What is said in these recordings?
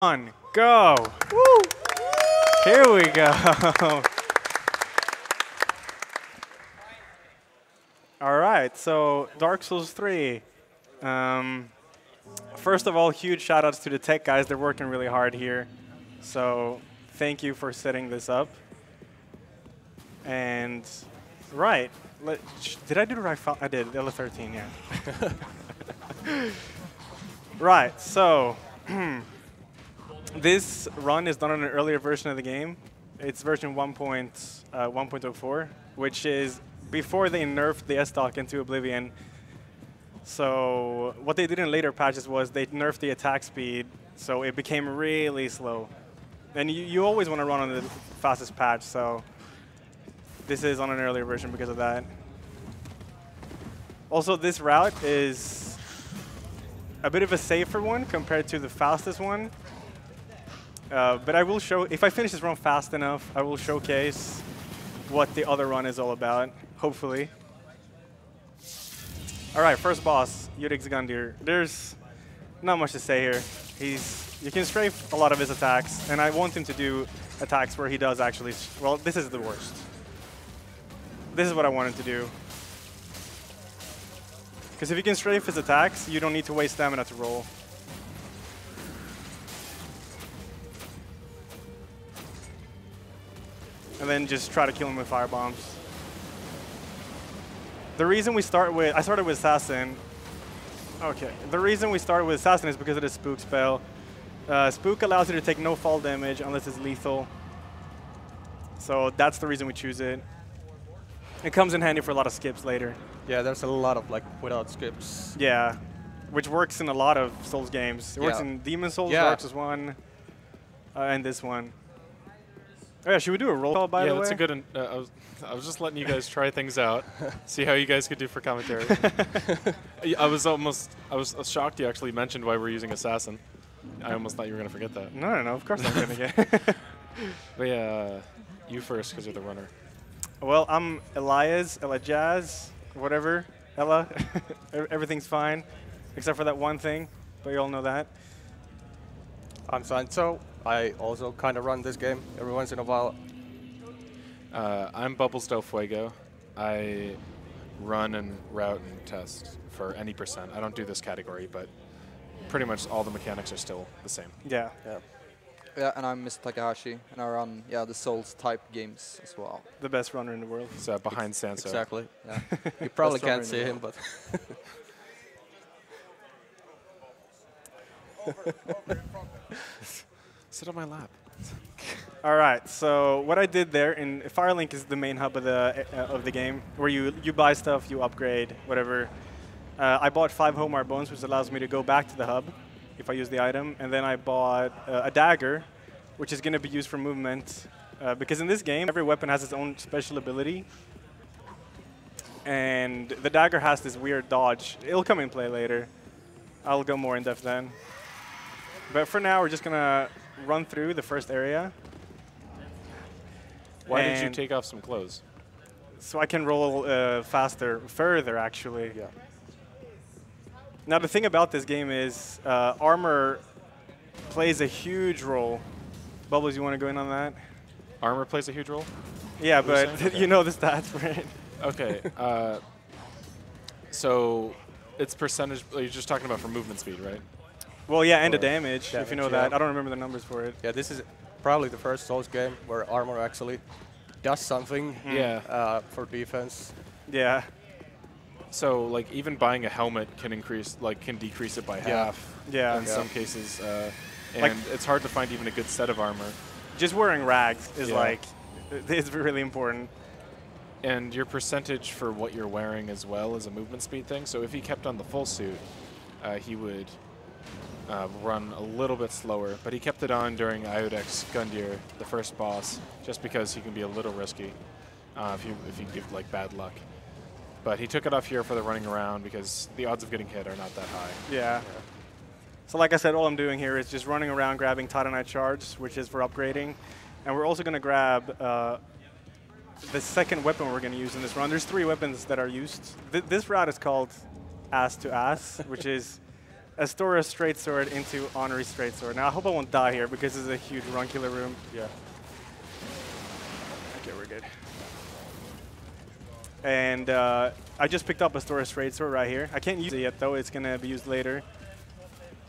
On, go. Woo. Here we go. All right, so Dark Souls 3. First of all, huge shout outs to the tech guys. They're working really hard here. So thank you for setting this up. And right, did I do the right file? I did, L13, yeah. Right, so this run is done on an earlier version of the game. It's version 1.04, which is before they nerfed the S-Dock into Oblivion. So what they did in later patches was they nerfed the attack speed, so it became really slow. And you always want to run on the fastest patch, so this is on an earlier version because of that. Also, this route is a bit of a safer one compared to the fastest one. But I will show, if I finish this run fast enough, I will showcase what the other run is all about, hopefully. All right, first boss, Yurik's Gundyr. There's not much to say here. You can strafe a lot of his attacks, and I want him to do attacks where he does actually, well, this is the worst. This is what I want him to do. Because if you can strafe his attacks, you don't need to waste stamina to roll. And then just try to kill him with fire bombs. The reason we start with, I started with Assassin. Okay, the reason we started with Assassin is because of the Spook spell. Spook allows you to take no fall damage unless it's lethal. So that's the reason we choose it. It comes in handy for a lot of skips later. Yeah, there's a lot of like without skips. Yeah, which works in a lot of Souls games. It works in Demon Souls, Dark Souls 1, and this one. Oh yeah, should we do a roll call by the way? Yeah, that's a good. I was just letting you guys try things out, see how you guys could do for commentary. I was shocked you actually mentioned why we're using Assassin. I almost thought you were gonna forget that. No, of course I'm gonna get. But yeah, you first because you're the runner. Well, I'm Elajjaz, whatever, Ella. Everything's fine, except for that one thing, but you all know that. I'm Sancho. I also kind of run this game every once in a while. I'm Bubbles Del Fuego. I run and route and test for any percent. I don't do this category, but pretty much all the mechanics are still the same. Yeah. Yeah, and I'm Mr. Takahashi, and I run the Souls type games as well. The best runner in the world. So behind Sanso. Exactly. Yeah. You probably can't see him, but. Sit on my lap. All right. So what I did there in Firelink is the main hub of the game, where you buy stuff, you upgrade, whatever. I bought 5 Homar bones, which allows me to go back to the hub if I use the item, and then I bought a dagger, which is going to be used for movement, because in this game every weapon has its own special ability, and the dagger has this weird dodge. It'll come in play later. I'll go more in depth then. But for now, we're just going to run through the first area. Why did you take off some clothes? So I can roll further actually. Yeah. Now the thing about this game is armor plays a huge role. Bubbles, you want to go in on that? Armor plays a huge role? Yeah, but you know the stats, right? Okay. So it's percentage, you're just talking about for movement speed, right? Well, yeah, and the damage, if you know that. Yeah. I don't remember the numbers for it. Yeah, this is probably the first Souls game where armor actually does something for defense. Yeah. So like even buying a helmet can decrease it by half. Yeah. In some cases, and it's hard to find even a good set of armor. Just wearing rags is is really important. And your percentage for what you're wearing as well is a movement speed thing. So if he kept on the full suit, he would run a little bit slower. But he kept it on during Elajjaz Gundyr, the first boss, just because he can be a little risky if you give like bad luck. But he took it off here for the running around because the odds of getting hit are not that high. Yeah. So like I said, all I'm doing here is just running around grabbing Titanite shards, which is for upgrading. And we're also going to grab the second weapon we're going to use in this run. There's 3 weapons that are used. This route is called Ass to Ass, which is Astora straight sword into Honorary straight sword. Now I hope I won't die here because this is a huge Runkula room. Yeah. Okay, we're good. And I just picked up Astora straight sword right here. I can't use it yet though, it's gonna be used later.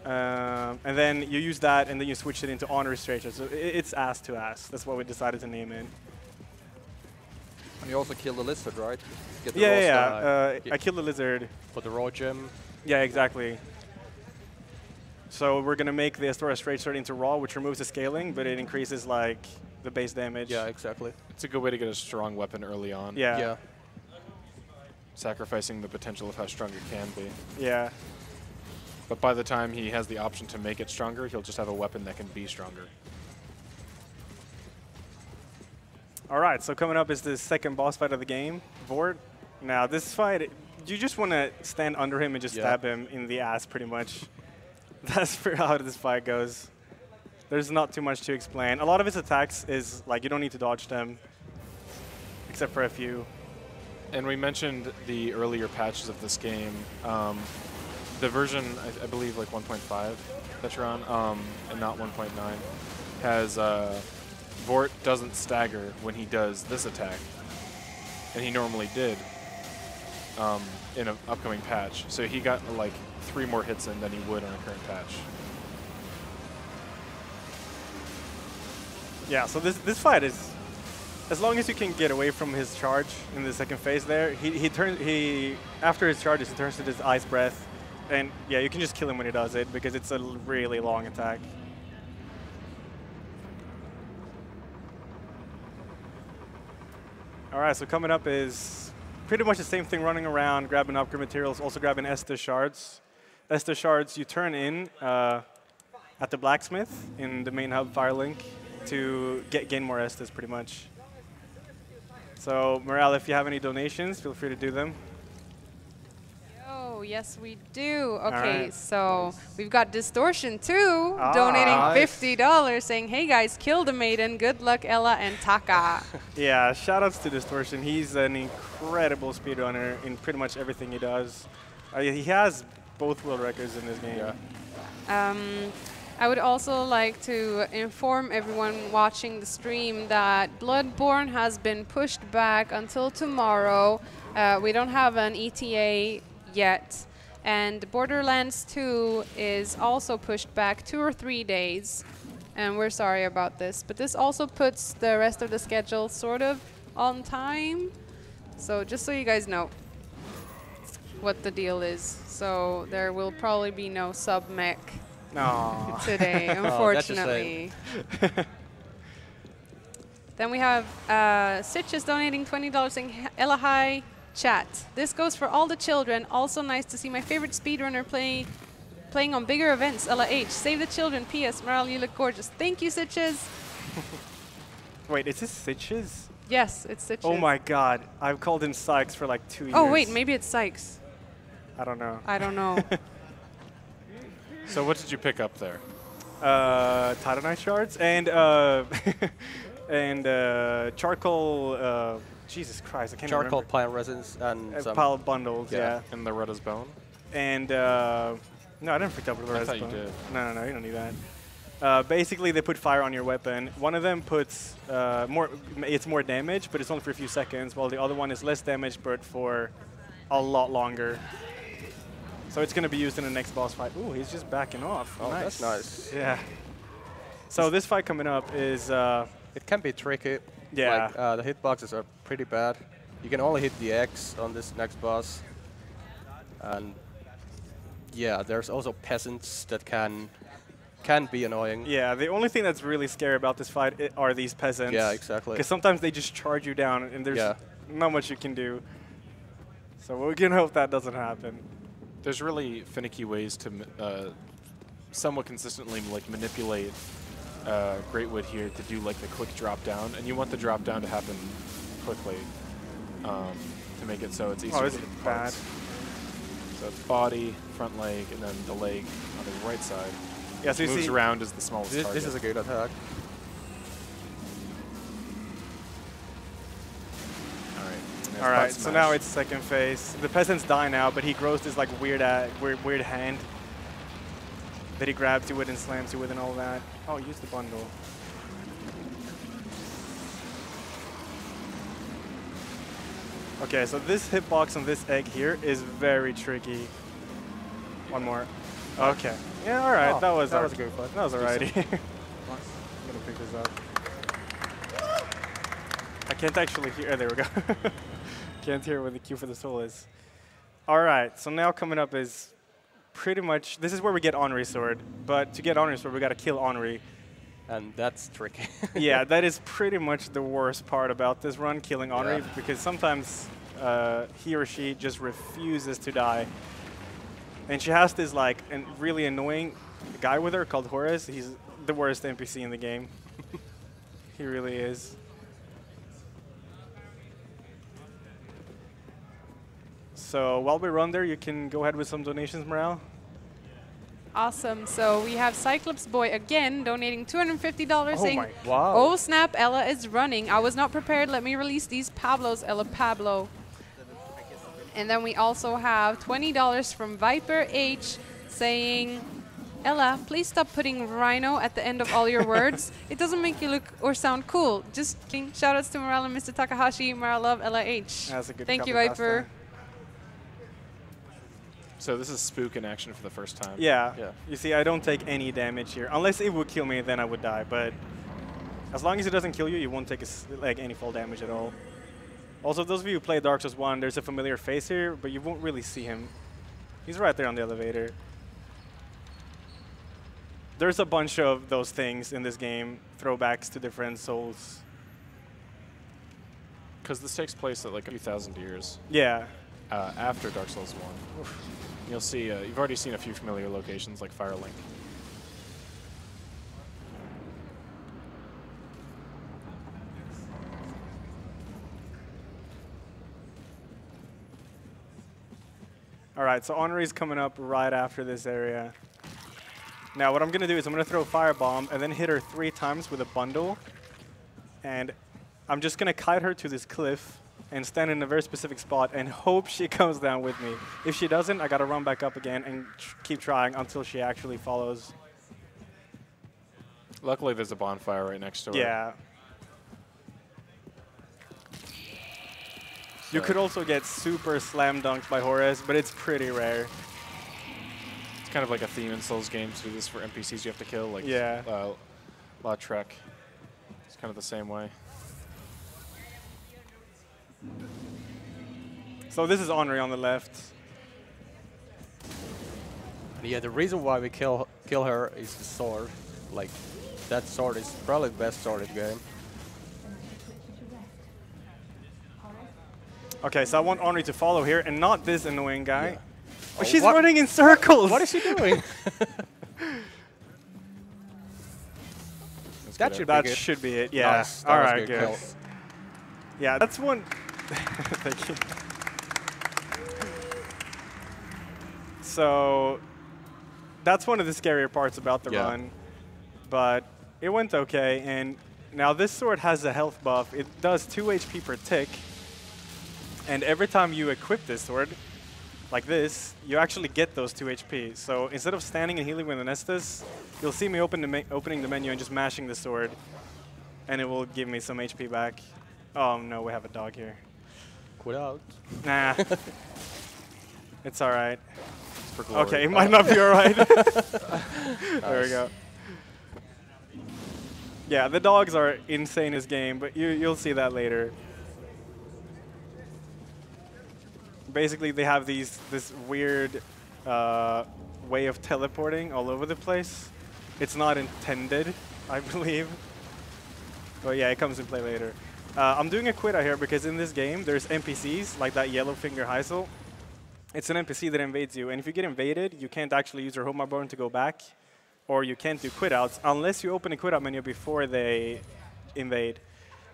And then you use that and then you switch it into Honorary straight sword. So it's ass to ass. That's what we decided to name it. And you also kill the lizard, right? Get the Yeah. I killed the lizard. For the raw gem. Yeah, exactly. So we're gonna make the Astora straight sword into raw, which removes the scaling, but it increases like the base damage. Yeah, exactly. It's a good way to get a strong weapon early on. Yeah. Yeah. Sacrificing the potential of how strong it can be. Yeah. But by the time he has the option to make it stronger, he'll just have a weapon that can be stronger. All right, so coming up is the second boss fight of the game, Vort. Now this fight, you just want to stand under him and just stab him in the ass pretty much. That's how this fight goes. There's not too much to explain. A lot of his attacks is like you don't need to dodge them, except for a few. And we mentioned the earlier patches of this game. The version, I believe, like 1.5 that you're on, and not 1.9, has Vort doesn't stagger when he does this attack, and he normally did in an upcoming patch. So he got like 3 more hits in than he would on a current patch. Yeah, so this fight is, as long as you can get away from his charge in the second phase there, after his charges, he turns to this Ice Breath. And yeah, you can just kill him when he does it because it's a really long attack. All right, so coming up is pretty much the same thing, running around, grabbing upgrade materials, also grabbing Estus shards. Estus shards you turn in at the blacksmith in the main hub Firelink to gain more Estus pretty much. So Morale, if you have any donations, feel free to do them. Oh, yes, we do. Okay, right. so we've got Distortion too, donating $50, saying, "Hey guys, kill the maiden. Good luck, Ella and Taka." Yeah, shoutouts to Distortion. He's an incredible speedrunner in pretty much everything he does. He has both world records in this game. Yeah. I would also like to inform everyone watching the stream that Bloodborne has been pushed back until tomorrow. We don't have an ETA yet, and Borderlands 2 is also pushed back 2 or 3 days, and we're sorry about this, but this also puts the rest of the schedule sort of on time, so just so you guys know what the deal is. So there will probably be no sub-mech today, unfortunately. Then we have Sitches donating $20 saying, "Ella, hi. Chat. This goes for all the children. Also nice to see my favorite speedrunner playing on bigger events. Ella H. Save the children. P.S. Morale, you look gorgeous." Thank you, Sitches. Wait, is this Sitches? Yes, it's Sitches. Oh my god. I've called him Sykes for like 2 years. Oh, wait, maybe it's Sykes. I don't know. I don't know. So what did you pick up there? Titanite shards and and charcoal. Jesus Christ, I can't remember. Charcoal pine resins and some pile of bundles, yeah. And Loretta's Bone? And no, I didn't pick up Loretta's I thought Bone. you did. No, you don't need that. Basically, they put fire on your weapon. One of them puts more damage, but it's only for a few seconds, while the other one is less damage, but for a lot longer. So it's going to be used in the next boss fight. Ooh, he's just backing off. Oh, nice. that's nice. Yeah. So this fight coming up is... it can be tricky. Yeah. Like, the hitboxes are pretty bad. You can only hit the X on this next boss. And yeah, there's also peasants that can be annoying. Yeah, the only thing that's really scary about this fight are these peasants. Yeah, exactly. Because sometimes they just charge you down, and there's not much you can do. So we can hope that doesn't happen. There's really finicky ways to somewhat consistently like manipulate Greatwood here to do like the quick drop down, and you want the drop down to happen quickly to make it so it's easier to hit the parts. So it's body, front leg, and then the leg on the right side. Yeah, so you moves see around as the smallest target. This is a good attack. All right, so now it's second phase. The peasants die now, but he grows this like weird hand. that he grabs you with and slams you with and all that. Oh, use the bundle. Okay, so this hitbox on this egg here is very tricky. One more. Okay. Yeah, all right. Oh, that was a good fight. That was alrighty. Nice. I'm gonna pick this up. I can't actually hear. There we go. Can't hear where the cue for the soul is. All right. So now coming up is pretty much. This is where we get Henri's sword. But to get Henri's sword, we gotta kill Henri. And that's tricky. Yeah, that is pretty much the worst part about this run, killing Henri, Yeah. because sometimes he or she just refuses to die. And she has this like a really annoying guy with her called Horace. He's the worst NPC in the game. He really is. So while we run there, you can go ahead with some donations, Morale. Awesome. So we have Cyclops Boy again donating $250 Oh saying, my Wow. "Oh snap, Ella is running. I was not prepared. Let me release these Pablos, Ella Pablo." And then we also have $20 from Viper H saying, "Ella, please stop putting rhino at the end of all your words. It doesn't make you look or sound cool. Just kidding." Shoutouts to Morale and Mr. Takahashi. Morale love Ella H. That's a good Thank you, copy Viper. pasta. So this is Spook in action for the first time. Yeah. Yeah. You see, I don't take any damage here. Unless it would kill me, then I would die. But as long as it doesn't kill you, you won't take like any fall damage at all. Also, those of you who play Dark Souls 1, there's a familiar face here, but you won't really see him. He's right there on the elevator. There's a bunch of those things in this game, throwbacks to different Souls. Because this takes place at like a few thousand years Yeah. after Dark Souls 1. You'll see, you've already seen a few familiar locations like Firelink. All right, so Henri's coming up right after this area. Now what I'm going to do is I'm going to throw a firebomb and then hit her 3 times with a bundle. And I'm just going to kite her to this cliff and stand in a very specific spot and hope she comes down with me. If she doesn't, I got to run back up again and keep trying until she actually follows. Luckily, there's a bonfire right next to her. Yeah. You So- could also get super slam dunked by Horace, but it's pretty rare. It's kind of like a theme in Souls games. Do this for NPCs you have to kill, like Yeah. La Trek. It's kind of the same way. So this is Henri on the left. Yeah, the reason why we kill her is the sword. Like, that sword is probably the best sword in the game. Okay, so I want Henri to follow here and not this annoying guy. Yeah. But Oh, she's what- running in circles. What is she doing? That's That good. should be That good. should be it. Yeah. Nice. That All was right, good good. kill. Yeah, that's one. Thank you. So that's one of the scarier parts about the Yeah. run. But it went okay. And now this sword has a health buff. It does 2 HP per tick. And every time you equip this sword, like this, you actually get those 2 HP. So instead of standing and healing with an Estus, you'll see me opening the menu and just mashing the sword. And it will give me some HP back. Oh no, we have a dog here. Quit out. Nah. It's all right. It's for glory. Okay, it might not be all right. There we go. Yeah, the dogs are insane in this game, but you'll see that later. Basically, they have this weird way of teleporting all over the place. It's not intended, I believe. But yeah, it comes in play later. I'm doing a quit out here because in this game, there's NPCs like that yellow finger Heisel. It's an NPC that invades you, and if you get invaded, you can't actually use your home button to go back, or you can't do quit outs unless you open a quit out menu before they invade.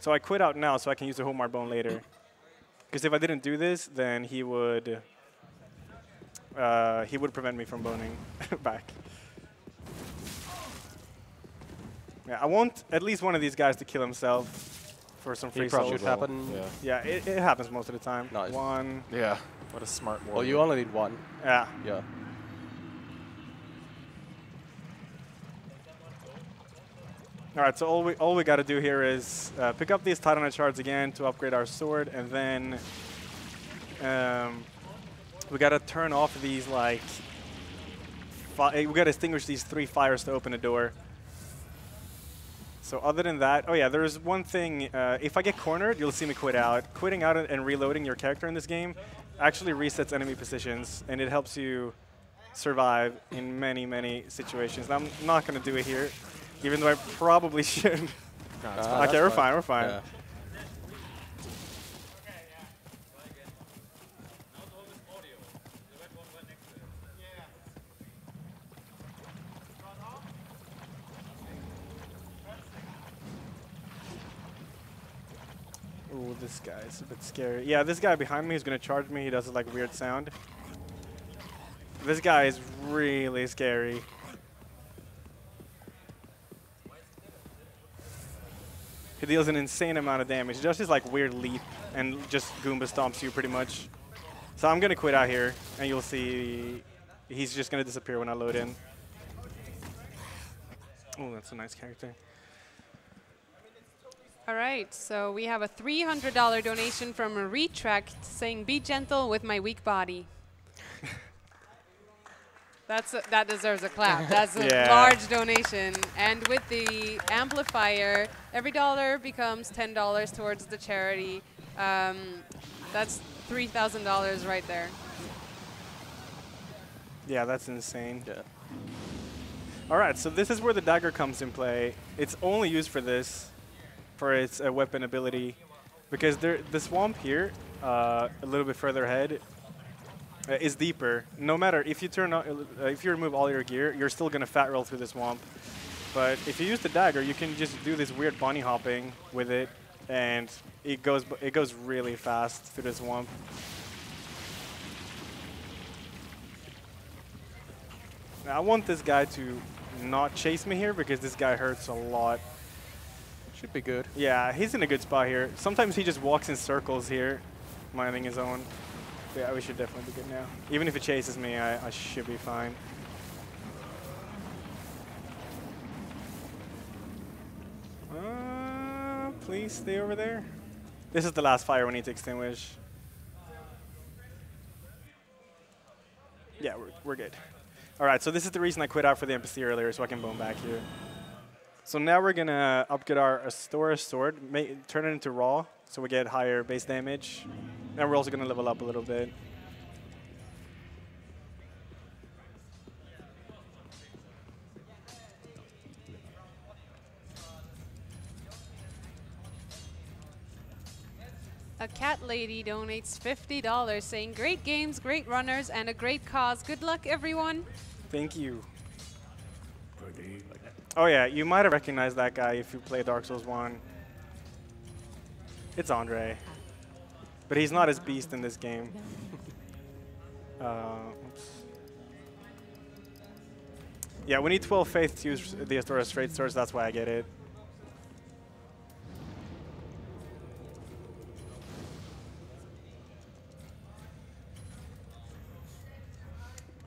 So I quit out now so I can use the home bone later. Because if I didn't do this, then he would prevent me from boning back. Yeah, I want at least one of these guys to kill himself for some free He probably souls. Should happen. Yeah. Yeah, it happens most of the time. Nice. One. Yeah. What a smart warrior. Well, you only need one. Yeah. Yeah. All right, so all we got to do here is pick up these Titanite shards again to upgrade our sword, and then we got to turn off these like we got to extinguish these 3 fires to open a door. So other than that, oh yeah, there's one thing. If I get cornered, you'll see me quit out. Quitting out and reloading your character in this game actually resets enemy positions, and it helps you survive in many, many situations. Now, I'm not going to do it here, even though I probably should. No, Okay, we're fine, we're fine. Yeah. Ooh, this guy's a bit scary. Yeah, this guy behind me is going to charge me. He does like weird sound. This guy is really scary. He deals an insane amount of damage. He does this like weird leap and just Goomba stomps you pretty much. So I'm going to quit out here, and you'll see he's just going to disappear when I load in. Oh, that's a nice character. All right, so we have a $300 donation from a Retract saying, "Be gentle with my weak body." That deserves a clap. That's a large donation. And with the amplifier, every dollar becomes $10 towards the charity. That's $3,000 right there. Yeah, that's insane. Yeah. All right, so this is where the dagger comes in play. It's only used for this, for its weapon ability, because the swamp here, a little bit further ahead, is deeper. No matter if you if you remove all your gear, you're still gonna fat roll through the swamp. But if you use the dagger, you can just do this weird bunny hopping with it, and it goes really fast through the swamp. Now I want this guy to not chase me here because this guy hurts a lot. Should be good. Yeah, he's in a good spot here. Sometimes he just walks in circles here, minding his own. Yeah, we should definitely be good now. Even if it chases me, I should be fine. Please stay over there. This is the last fire we need to extinguish. Yeah, we're good. All right, so this is the reason I quit out for the NPC earlier, so I can bone back here. So now we're going to upgrade our Astora sword, turn it into raw, so we get higher base damage. And we're also going to level up a little bit. A cat lady donates $50 saying, "Great games, great runners, and a great cause. Good luck, everyone." Thank you. Oh yeah, you might have recognized that guy if you play Dark Souls 1. It's Andre. But he's not as beast in this game. Oops. Yeah, we need 12 faith to use the Astora straight swords, that's why I get it.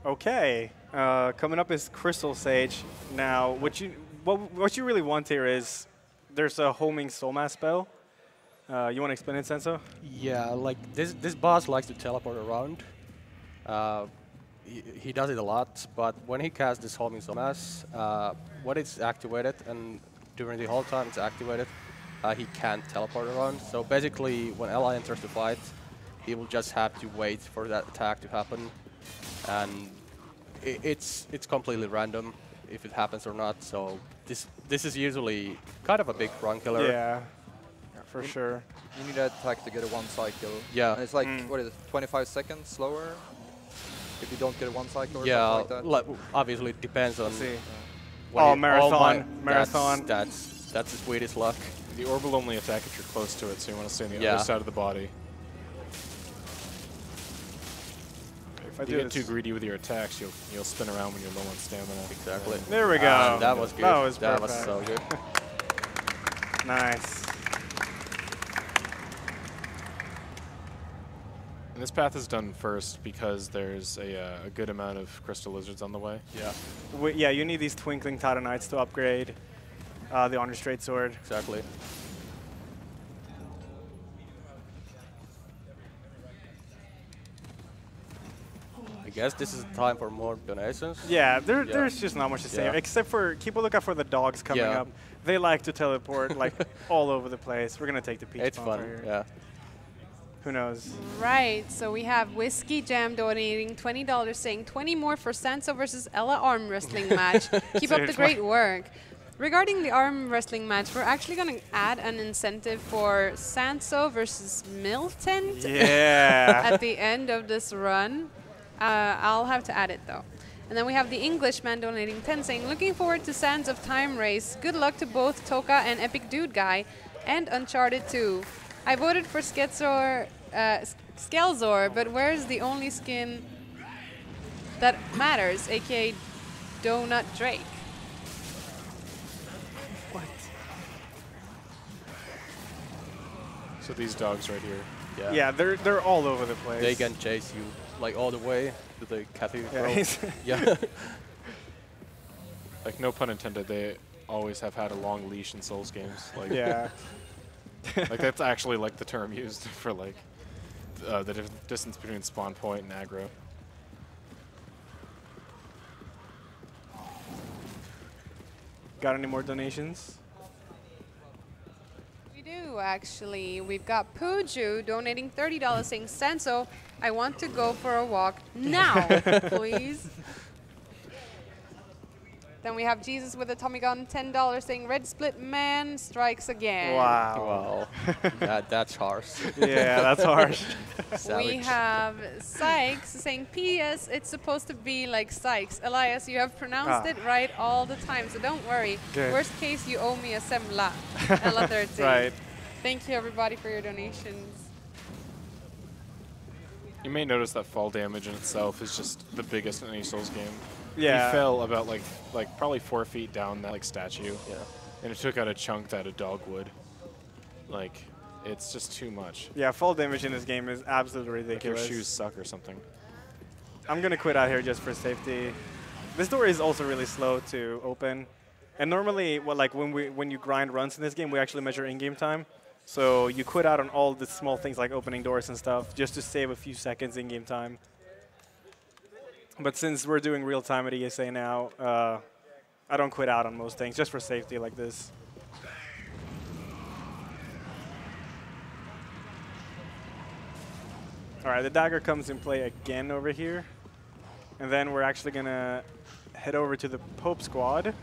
Okay, coming up is Crystal Sage. Now, what you really want here is there's a homing soul mass spell. You want to explain it, Senso? Yeah, like this boss likes to teleport around. He does it a lot, but when he casts this homing soul mass, when it's activated and during the whole time it's activated, he can't teleport around. So basically, when Ella enters the fight, he will just have to wait for that attack to happen. And it's completely random if it happens or not. So this is usually kind of a big run killer. Yeah, for sure. You need that attack to get a 1 cycle. Yeah. And it's like, what is it, 25 seconds slower if you don't get a 1 cycle or yeah, something like that? obviously it depends on. See. when Oh, it- marathon. my- Marathon. That's the sweetest luck. The orb will only attack if you're close to it, so you want to stay on the Yeah. other side of the body. If I If do you get this- too greedy with your attacks, you'll spin around when you're low on stamina. Exactly. There we go. That was good. That was That was perfect. so good. Nice. And this path is done first because there's a good amount of crystal lizards on the way. Yeah. Yeah, you need these twinkling Titanites to upgrade. The Honor Straight Sword. Exactly. I guess this is the time for more donations. Yeah, there's just not much to say, Yeah. except for keep a lookout for the dogs coming Yeah. up. They like to teleport like all over the place. We're gonna take the peach It's bomb fun. right here. Yeah. Who knows? Right, so we have Whiskey Jam donating $20, saying 20 more for Sansa versus Ella arm wrestling match. Keep up the great work. Regarding the arm wrestling match, we're actually going to add an incentive for Sansa versus Milton Yeah. at the end of this run. I'll have to add it though. And then we have the Englishman donating 10, saying, looking forward to Sands of Time race. Good luck to both Toka and Epic Dude Guy and Uncharted 2. I voted for Skelzor, but where's the only skin that matters, aka Donut Drake? What? So these dogs right here. Yeah. Yeah, they're all over the place. They can chase you like all the way to the cathedral. Yeah. Yeah. Like, no pun intended, they always have had a long leash in Souls games. Like, Yeah. like that's actually like the term used for like the distance between spawn point and aggro. Got any more donations? We do, actually. We've got Pooju donating $30, saying, Sanso, I want to go for a walk now, please. Then we have Jesus with a Tommy gun, $10, saying, Red Split Man strikes again. Wow. Wow. That's harsh. Yeah, that's harsh. We Savage. have Sykes saying, P.S. It's supposed to be like Sykes. Elias, you have pronounced it right all the time, so don't worry. Good. Worst case, you owe me a semla. Ella 13. Right. Thank you, everybody, for your donations. You may notice that fall damage in itself is just the biggest in any Souls game. Yeah. He fell about like probably 4 feet down that like statue. Yeah. And it took out a chunk that a dog would. Like, it's just too much. Yeah, fall damage in this game is absolutely Like your ridiculous. shoes suck or something. I'm gonna quit out here just for safety. This door is also really slow to open. And normally, when you grind runs in this game, we actually measure in-game time. So you quit out on all the small things like opening doors and stuff just to save a few seconds in-game time. But since we're doing real time at ESA now, I don't quit out on most things just for safety like this. All right, the dagger comes in play again over here. And then we're actually going to head over to the Pope squad,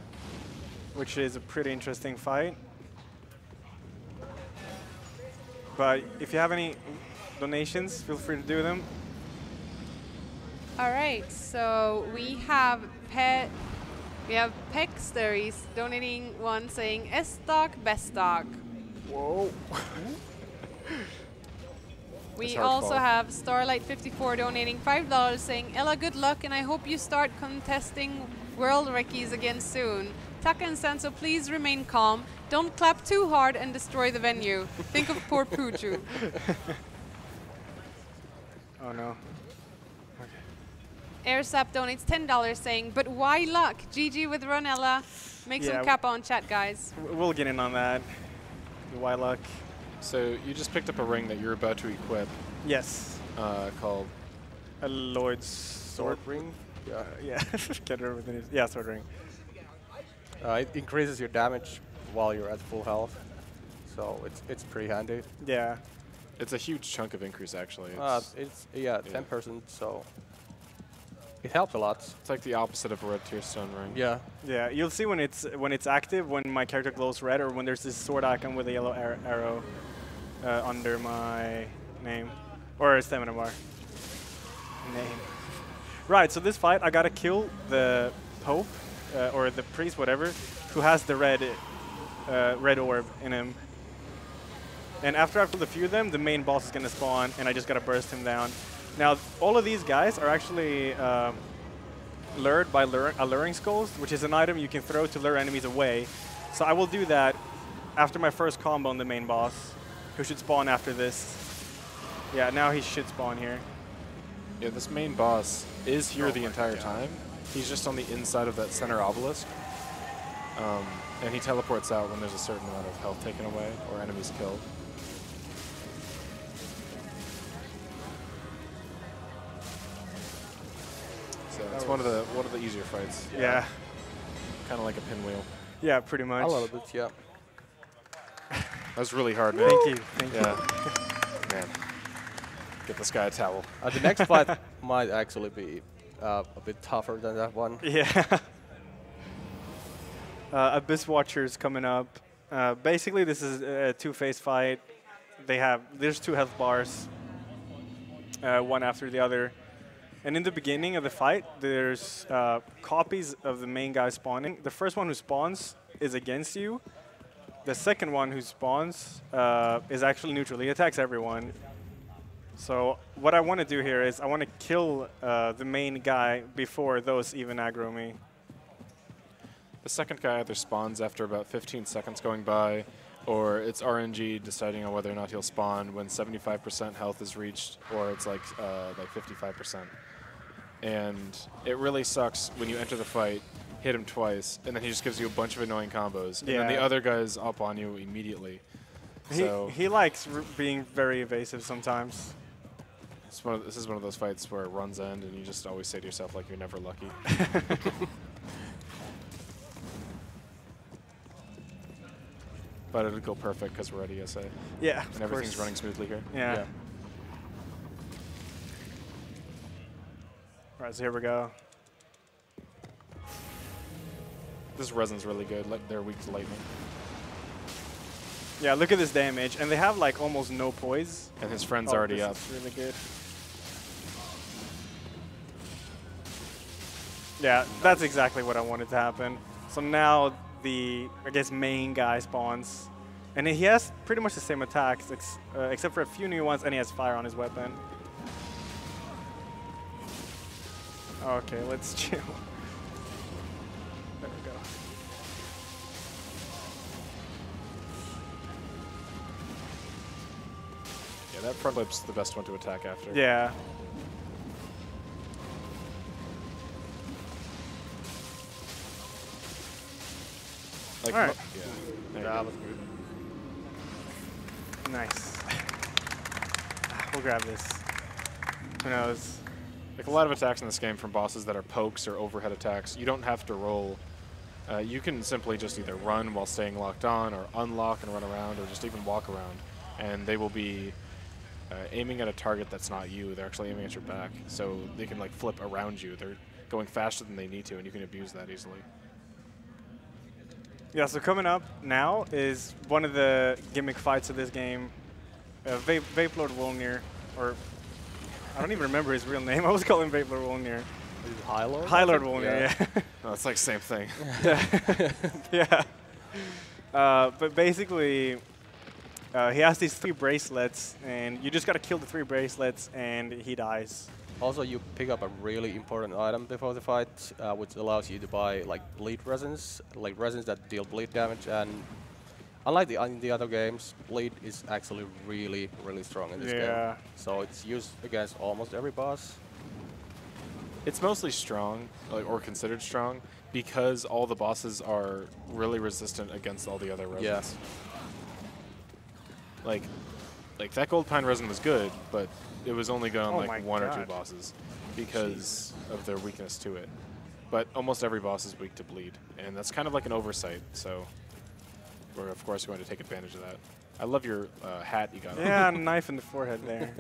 which is a pretty interesting fight. But if you have any donations, feel free to do them. All right, so we have Pexteries donating one saying S-Stock, best stock. Whoa. We That's hard also fall. have Starlight54 donating $5 saying, Ella, good luck, and I hope you start contesting World Recce's again soon. Taka and Sanso, please remain calm. Don't clap too hard and destroy the venue. Think of poor Pooju. Oh, no. Airsap donates $10 saying, but why luck? GG with Ronella. Make Yeah. some kappa on chat, guys. We'll get in on that. Why luck? So you just picked up a ring that you're about to equip Yes. called A Lord's Sword. Ring. Yeah. Yeah. Can't remember the name. Yeah, Sword Ring. It increases your damage while you're at full health, so it's pretty handy. Yeah. It's a huge chunk of increase, actually. It's 10%, so it helps a lot. It's like the opposite of a red tear stone ring. Yeah. Yeah, you'll see when it's active, when my character glows red, or when there's this sword icon with a yellow arrow under my name, or a stamina bar name. Right. So this fight, I gotta kill the Pope or the priest, whatever, who has the red orb in him. And after I've killed a few of them, the main boss is gonna spawn, and I just gotta burst him down. Now, all of these guys are actually lured by alluring skulls, which is an item you can throw to lure enemies away. So I will do that after my first combo on the main boss, who should spawn after this. Yeah, now he should spawn here. Yeah, this main boss is here Oh the my entire God. time. He's just on the inside of that center obelisk. And he teleports out when there's a certain amount of health taken away or enemies killed. So it's one of the easier fights. Yeah. Kind of like a pinwheel. Yeah, pretty much. A little bit, yeah. That was really hard, man. Thank you. Thank you. Yeah. Man. Get this guy a towel. The next fight might actually be a bit tougher than that one. Yeah. Abyss Watchers coming up. Basically, this is a two-phase fight. There's 2 health bars, one after the other. And in the beginning of the fight, there's copies of the main guy spawning. The first one who spawns is against you. The second one who spawns is actually neutral. He attacks everyone. So what I want to do here is I want to kill the main guy before those even aggro me. The second guy either spawns after about 15 seconds going by, or it's RNG deciding on whether or not he'll spawn when 75% health is reached, or it's like 55%. And it really sucks when you enter the fight, hit him twice, and then he just gives you a bunch of annoying combos, and then the other guy's up on you immediately. He likes being very evasive sometimes. This is one of those fights where it runs end, and you just always say to yourself, like, you're never lucky. But it'll go perfect because we're at ESA. Yeah, and everything's running smoothly here. Yeah. Right, so here we go. This resin's really good. They're weak to lightning. Yeah, look at this damage. And they have like almost no poise. And his friend's already up. This is really good. Yeah, that's exactly what I wanted to happen. So now the, I guess, main guy spawns. And he has pretty much the same attacks, except for a few new ones, and he has fire on his weapon. Okay, let's chill. There we go. Yeah, that front flip's the best one to attack after. Yeah. Like, all right. Yeah, That was good. Nice. We'll grab this. Who knows? Like a lot of attacks in this game from bosses that are pokes or overhead attacks, you don't have to roll. You can simply just either run while staying locked on, or unlock and run around, or just even walk around. And they will be aiming at a target that's not you. They're actually aiming at your back. So they can like flip around you. They're going faster than they need to, and you can abuse that easily. Yeah, so coming up now is one of the gimmick fights of this game. Vape Lord Wolnir, or I don't even remember his real name. I was calling Vape Lord Wolnir. High Lord? High Lord Wolnir, yeah. No, it's like the same thing. Yeah. But basically, he has these 3 bracelets, and you just got to kill the 3 bracelets, and he dies. Also, you pick up a really important item before the fight, which allows you to buy like bleed resins, like resins that deal bleed damage. And unlike in the other games, bleed is actually really, really strong in this game. So it's used against almost every boss. It's mostly strong, or considered strong, because all the bosses are really resistant against all the other resins. Yeah. Like that gold pine resin was good, but it was only good on like 1 or 2 God. bosses because of their weakness to it. But almost every boss is weak to bleed, and that's kind of like an oversight. So we're of course going to take advantage of that. I love your hat you got. Yeah, knife in the forehead there.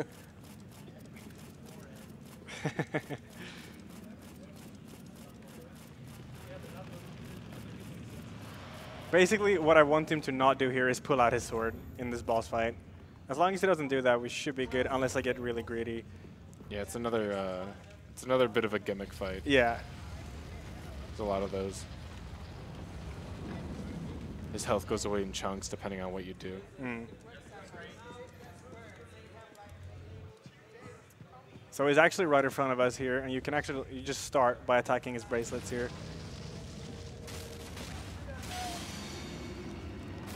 Basically, what I want him to not do here is pull out his sword in this boss fight. As long as he doesn't do that, we should be good, unless I get really greedy. Yeah, it's another bit of a gimmick fight. Yeah. There's a lot of those. His health goes away in chunks depending on what you do. So he's actually right in front of us here, and you just start by attacking his bracelets here.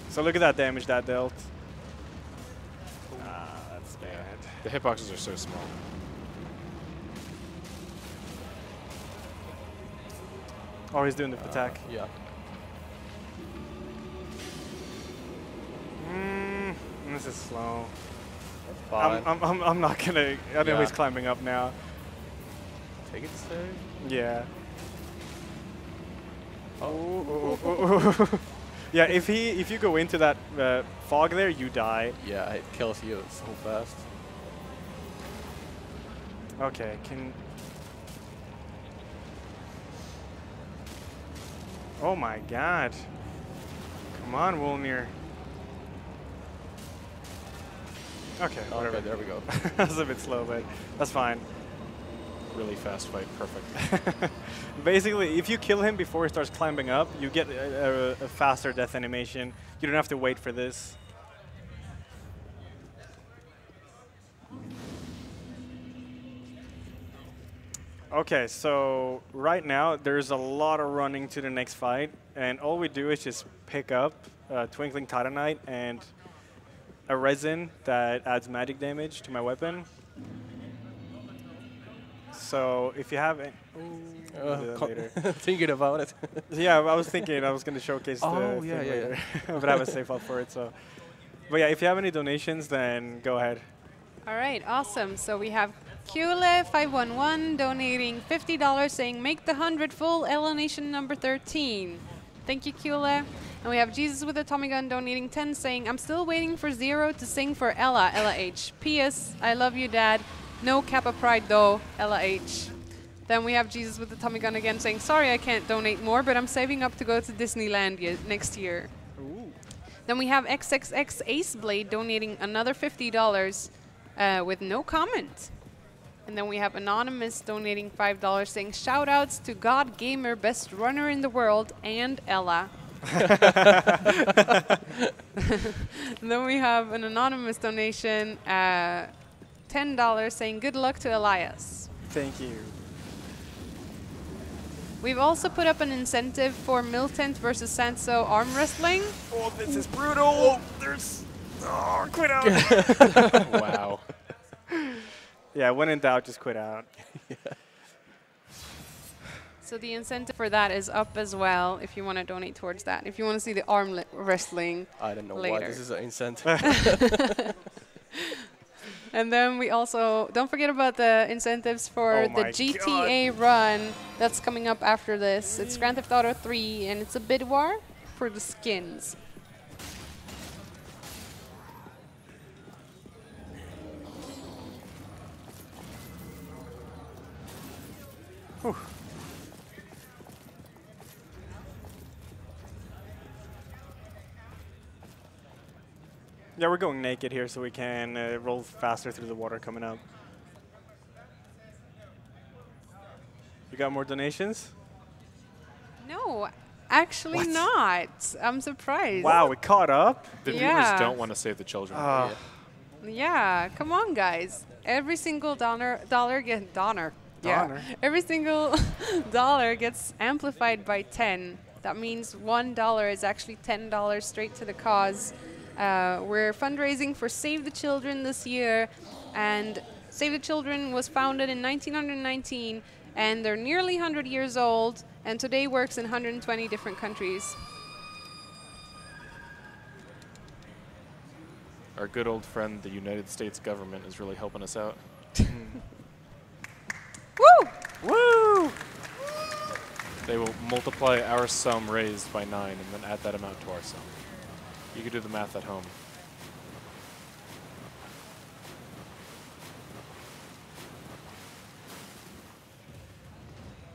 So look at that damage that dealt. That's bad. The hitboxes are so small. Oh, he's doing the attack. Yeah. this is slow. Fine. I'm not gonna. I know Yeah. he's climbing up now. Take it safe. Yeah. Oh. Yeah. If you go into that fog there, you die. Yeah, it kills you so fast. Okay. Can. Oh my God. Come on, Wolnir. Okay, whatever. Okay, there we go. That's a bit slow, but that's fine. Really fast fight, perfect. Basically, if you kill him before he starts climbing up, you get a faster death animation. You don't have to wait for this. Okay, so right now there's a lot of running to the next fight, and all we do is just pick up Twinkling Titanite and a resin that adds magic damage to my weapon. So if you have it, we'll do that later. Thinking about it. Yeah, I was thinking I was going to showcase Oh, the yeah, thing yeah, later. But I have a save up for it, so. But yeah, if you have any donations, then go ahead. All right, awesome. So we have Kule511 donating $50, saying make the 100 full, Ella Nation number 13. Thank you, Kule. And we have Jesus with a Tommy Gun donating 10, saying I'm still waiting for Zero to sing for Ella, Ella H. P.S. I love you, Dad. No Kappa Pride though, Ella H. Then we have Jesus with the Tommy Gun again, saying sorry I can't donate more, but I'm saving up to go to Disneyland next year. Ooh. Then we have XXX Ace Blade donating another $50 with no comment. And then we have Anonymous donating $5 saying shout outs to God Gamer, best runner in the world, and Ella. And then we have an anonymous donation, $10 saying good luck to Elajjaz. Thank you. We've also put up an incentive for Miltent versus Sanso arm wrestling. Oh, this is brutal. There's. Oh, quit out. Wow. Yeah, when in doubt, just quit out. So the incentive for that is up as well if you want to donate towards that. If you want to see the arm wrestling I don't know why later. this is an incentive. And then we also, don't forget about the incentives for Oh the my GTA run that's coming up after this. It's Grand Theft Auto 3, and it's a bid war for the skins. Whew. Yeah, we're going naked here so we can roll faster through the water coming up. You got more donations? No, actually What? not. I'm surprised. Wow, we caught up? The Yeah. viewers don't want to save the children. Ah. Yeah, come on, guys. Every single dollar get dollar. Dollar. Yeah. Every single dollar gets amplified by 10. That means $1 is actually $10 straight to the cause. We're fundraising for Save the Children this year, and Save the Children was founded in 1919, and they're nearly 100 years old, and today works in 120 different countries. Our good old friend, the United States government, is really helping us out. Woo! Woo! They will multiply our sum raised by 9 and then add that amount to our sum. You can do the math at home.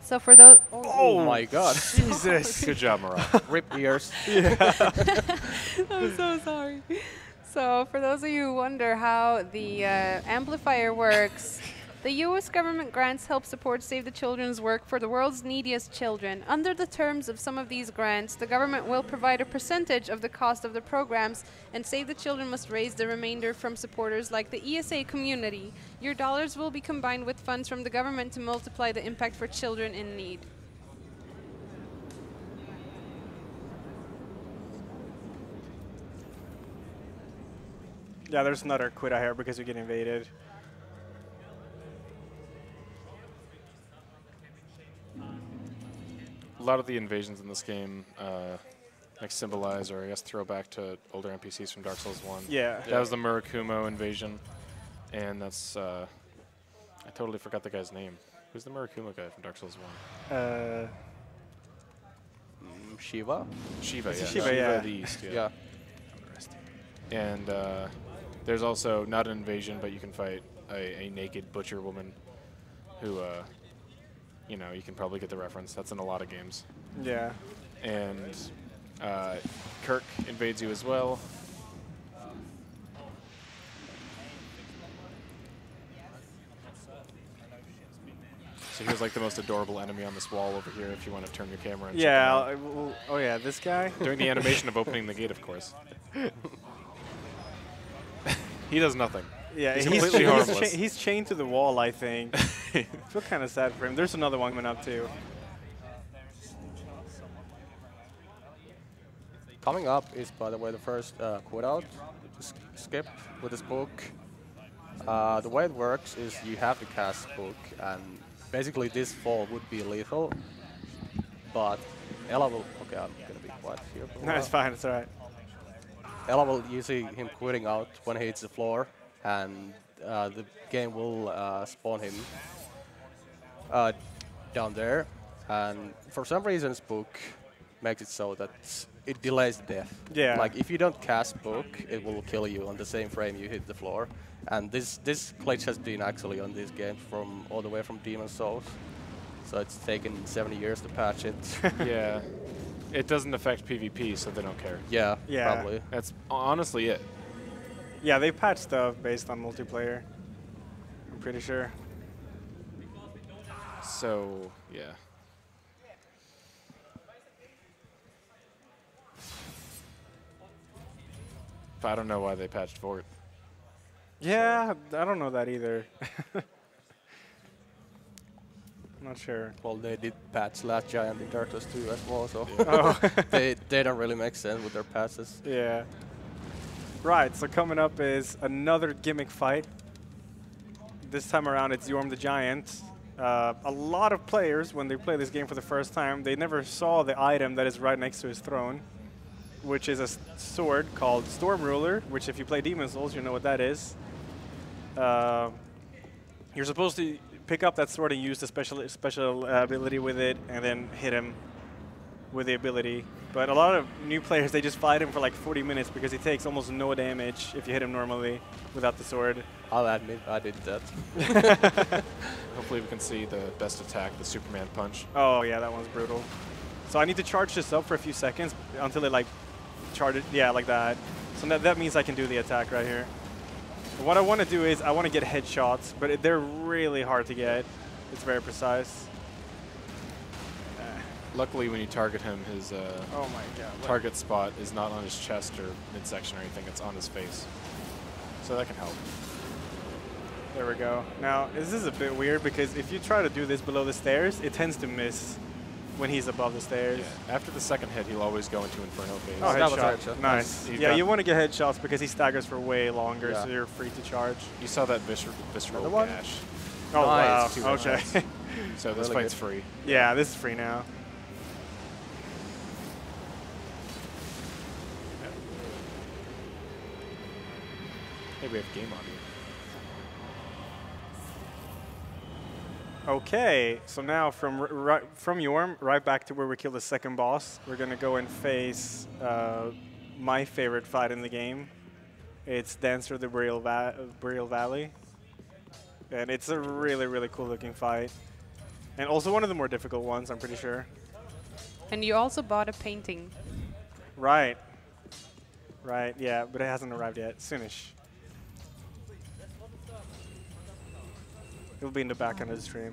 So for those, Oh my god. Jesus. Good job, Marat. Rip ears. I'm so sorry. So for those of you who wonder how the amplifier works, the U.S. government grants help support Save the Children's work for the world's neediest children. Under the terms of some of these grants, the government will provide a percentage of the cost of the programs, and Save the Children must raise the remainder from supporters like the ESA community. Your dollars will be combined with funds from the government to multiply the impact for children in need. Yeah, there's another quit out here because we get invaded. A lot of the invasions in this game like symbolize, or I guess throwback to older NPCs from Dark Souls 1. Yeah. That was the Murakumo invasion, and that's I totally forgot the guy's name. Who's the Murakumo guy from Dark Souls 1? Shiva? Shiva, It's yeah. Shiva, yeah. the East, yeah. Yeah. And there's also not an invasion, but you can fight a naked butcher woman who, you know, you can probably get the reference. That's in a lot of games. Yeah. And Kirk invades you as well. So here's like the most adorable enemy on this wall over here if you want to turn your camera and check Yeah. him out. Oh yeah, this guy. During the animation of opening the gate, of course. He does nothing. Yeah, He's completely harmless. he's chained to the wall, I think. I feel kind of sad for him. There's another one coming up too. Coming up is, by the way, the first quit out skip with this book. The way it works is you have to cast book, and basically this fall would be lethal. But Ella will. Okay, I'm gonna be quiet here. For a No, while. it's fine. It's all right. Ella will usually him quitting out when he hits the floor, and the game will spawn him down there. And for some reason, Spook makes it so that it delays the death. Yeah. Like if you don't cast Spook, it will kill you on the same frame you hit the floor. And this glitch has been actually on this game from all the way from Demon's Souls. So it's taken 70 years to patch it. Yeah. It doesn't affect PvP, so they don't care. Yeah, Yeah. probably. That's honestly it. Yeah, they patched stuff based on multiplayer. I'm pretty sure. So, yeah. But I don't know why they patched Fort. Yeah, I don't know that either. I'm not sure. Well, they did patch Last Giant in Dark Souls 2 as well, so Oh. they don't really make sense with their patches. Yeah. Right, so coming up is another gimmick fight. This time around, it's Yorm the Giant. A lot of players, when they play this game for the first time, they never saw the item that is right next to his throne, which is a sword called Storm Ruler, which if you play Demon's Souls, you know what that is. You're supposed to pick up that sword and use the special ability with it, and then hit him with the ability. But a lot of new players, they just fight him for like 40 minutes because he takes almost no damage if you hit him normally without the sword. I'll admit I did that. Hopefully we can see the best attack, the Superman punch. Oh yeah, that one's brutal. So I need to charge this up for a few seconds until it like charges, yeah, like that. So that means I can do the attack right here. What I want to do is I want to get headshots, but they're really hard to get. It's very precise. Luckily, when you target him, his Oh my god. target spot is not on his chest or midsection or anything. It's on his face. So that can help. There we go. Now, this is a bit weird because if you try to do this below the stairs, it tends to miss when he's above the stairs. Yeah. After the second hit, he'll always go into Inferno phase. Oh, That was a headshot. headshot. Nice. You've Yeah, got- you want to get headshots because he staggers for way longer, Yeah. so you're free to charge. You saw that visceral Another one? gash. Oh, Nice. Two wow. Okay. headshots. So this Really fight's good. free. Yeah, this is free now. Hey, we have game audio. Okay, so now from Yorm, right back to where we killed the second boss, we're going to go and face my favorite fight in the game. It's Dance Through the Burial Valley. And it's a really, really cool looking fight. And also one of the more difficult ones, I'm pretty sure. And you also bought a painting. Right. Right, yeah, but it hasn't arrived yet. Soonish. It'll be in the back end of the stream.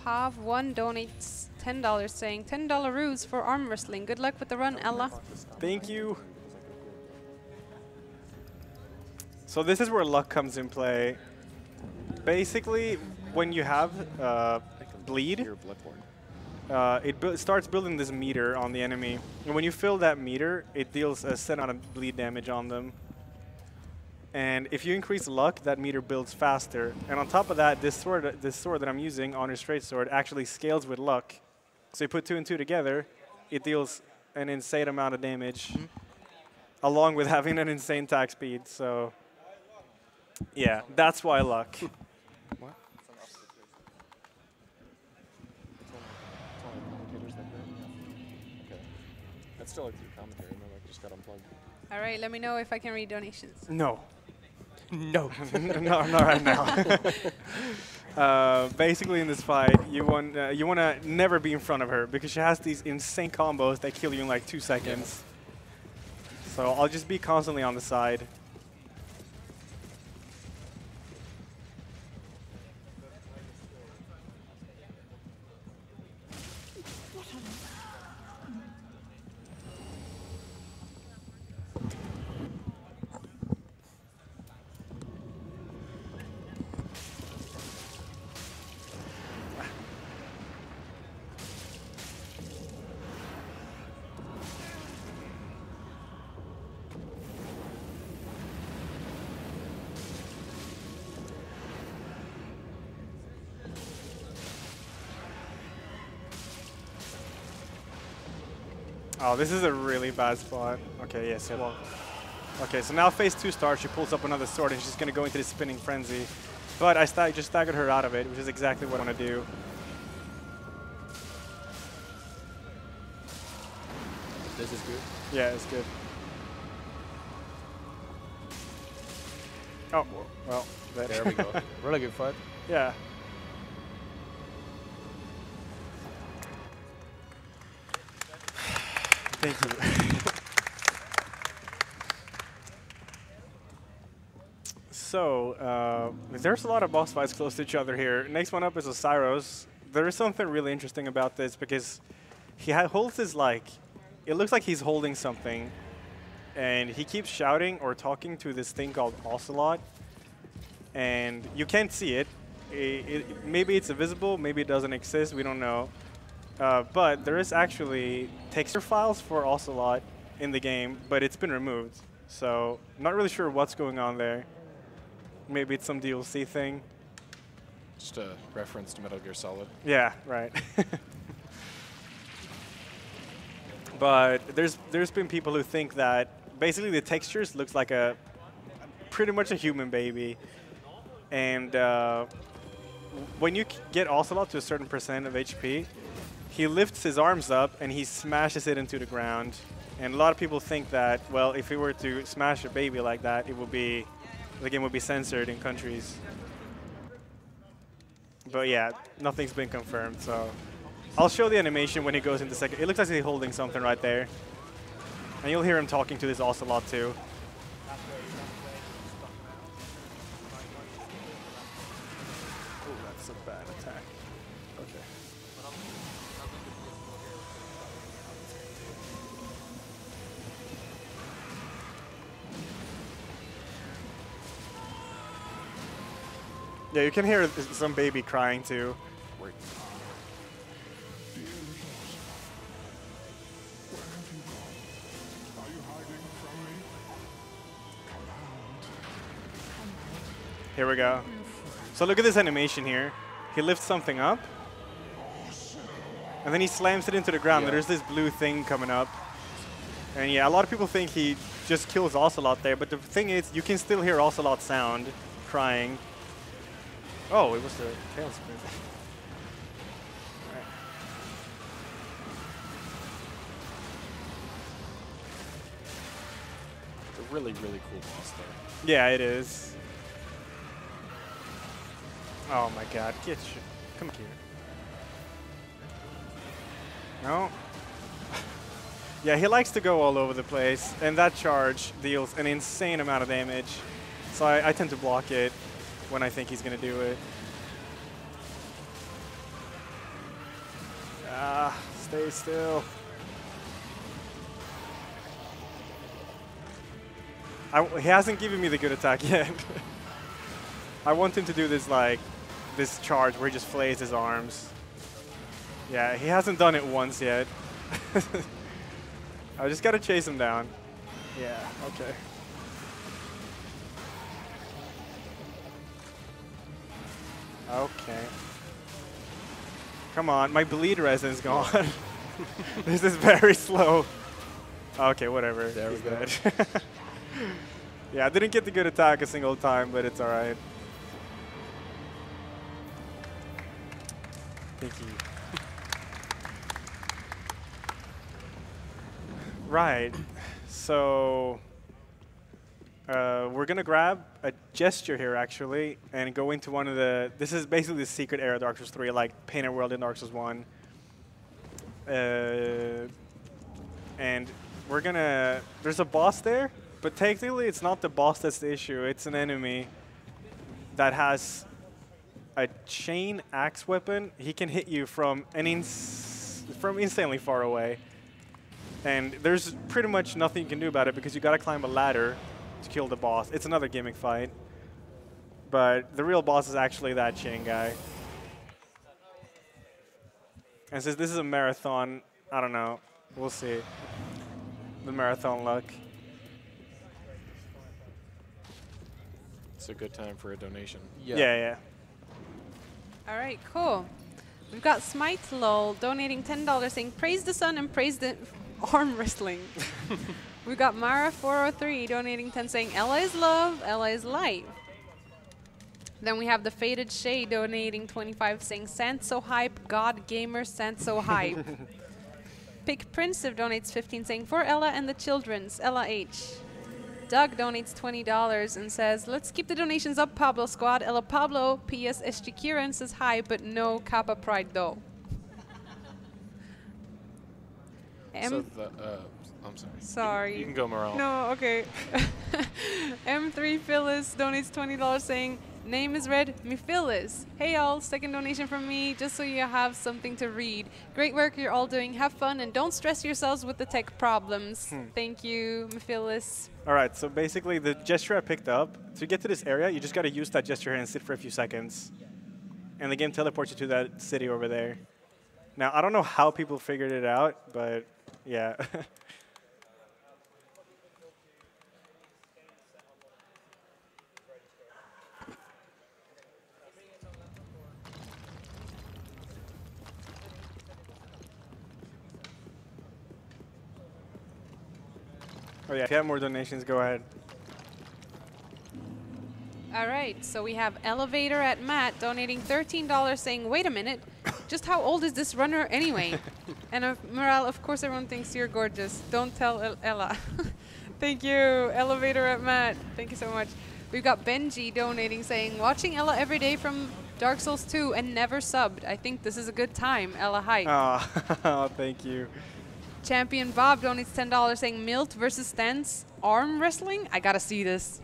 Pav1 donates $10 saying, $10 ruse for arm wrestling. Good luck with the run, Ella. Thank you. So this is where luck comes in play. Basically, when you have bleed, You're Bloodborne. it starts building this meter on the enemy. And when you fill that meter, it deals a set amount of bleed damage on them. And if you increase luck, that meter builds faster. And on top of that, this sword that I'm using, Honor Straight Sword, actually scales with luck. So you put 2 and 2 together, it deals an insane amount of damage, along with having an insane attack speed. So, yeah, that's why luck. What? Okay. That's still like through commentary. No, like just got unplugged. All right, let me know if I can read donations. No. No. No, not right now. Basically, in this fight, you want to never be in front of her because she has these insane combos that kill you in like 2 seconds. So I'll just be constantly on the side. Oh, this is a really bad spot. Okay, yes. Well, okay, so now phase 2 starts. She pulls up another sword, and she's going to go into the spinning frenzy. But I just staggered her out of it, which is exactly what I want to do. This is good. Yeah, it's good. Oh, well, There we go. Really good fight. Yeah. Thank you. So, there's a lot of boss fights close to each other here. Next one up is Osiris. There is something really interesting about this because he holds his, like, it looks like he's holding something, and he keeps shouting or talking to this thing called Ocelot, and you can't see it. Maybe it's invisible, maybe it doesn't exist, we don't know. But there is actually texture files for Ocelot in the game, but it's been removed. So not really sure what's going on there. Maybe it's some DLC thing. Just a reference to Metal Gear Solid. Yeah, right. But there's been people who think that basically the textures looks like pretty much a human baby, and when you get Ocelot to a certain percent of HP, he lifts his arms up and he smashes it into the ground. And a lot of people think that, well, if he were to smash a baby like that, the game would be censored in countries. But yeah, nothing's been confirmed, so I'll show the animation when he goes into second. It looks like he's holding something right there. And you'll hear him talking to this Ocelot too. Oh, that's a bad attack. Okay. Yeah, you can hear some baby crying too. Here we go. So look at this animation here. He lifts something up, and then he slams it into the ground. Yeah. There's this blue thing coming up. And yeah, a lot of people think he just kills Ocelot there, but the thing is, you can still hear Ocelot sound crying. Oh, it was the tailspin. Right. It's a really, really cool boss there. Yeah, it is. Oh my god, come here. No. Yeah, he likes to go all over the place, and that charge deals an insane amount of damage. So I tend to block it when I think he's going to do it. Ah, stay still. He hasn't given me the good attack yet. I want him to do this, like, this charge where he just flays his arms. Yeah, he hasn't done it once yet. I just got to chase him down. Yeah, okay. Okay. Come on, my bleed resin's gone. This is very slow. Okay, whatever. There we He's go. dead. Yeah, I didn't get the good attack a single time, but it's all right. Thank you. Right. So we're gonna grab a gesture here actually, and go into one of the. This is basically the secret area of Dark Souls 3, like Painted World in Dark Souls 1. And we're gonna. There's a boss there, but technically it's not the boss that's the issue. It's an enemy that has a chain axe weapon. He can hit you from from insanely far away. And there's pretty much nothing you can do about it because you gotta climb a ladder to kill the boss. It's another gimmick fight. But the real boss is actually that chain guy. And since this is a marathon, I don't know. We'll see. The marathon luck. It's a good time for a donation. Yeah. All right, cool. We've got Smite Lol donating $10 saying, praise the sun and praise the arm wrestling. We've got Mara403 donating 10 saying, Ella is love, Ella is life. Then we have the Faded Shade donating 25 saying, Sand so hype, God gamer, sand so hype. Pick Princev donates 15 saying, for Ella and the children's, Ella H. Doug donates $20 and says, let's keep the donations up, Pablo Squad. Ella Pablo, P.S. SG Kieran says hi, but no Kappa Pride though. So I'm sorry. Sorry. You can go, Morale. No, okay. M3 Phyllis donates $20 saying, name is read, me Phyllis. Hey all, second donation from me, just so you have something to read. Great work you're all doing. Have fun and don't stress yourselves with the tech problems. Thank you, me Phyllis. All right, so basically the gesture I picked up, to get to this area, you just got to use that gesture here and sit for a few seconds. And the game teleports you to that city over there. Now, I don't know how people figured it out, but yeah. Oh yeah, if you have more donations, go ahead. All right, so we have Elevator at Matt donating $13 saying, wait a minute, just how old is this runner anyway? And Morale, of course everyone thinks you're gorgeous. Don't tell Ella. Thank you, Elevator at Matt. Thank you so much. We've got Benji donating saying, watching Ella every day from Dark Souls 2 and never subbed. I think this is a good time, Ella hype. Oh, thank you. Champion Bob donates $10 saying, Milt versus Stance arm wrestling? I gotta see this.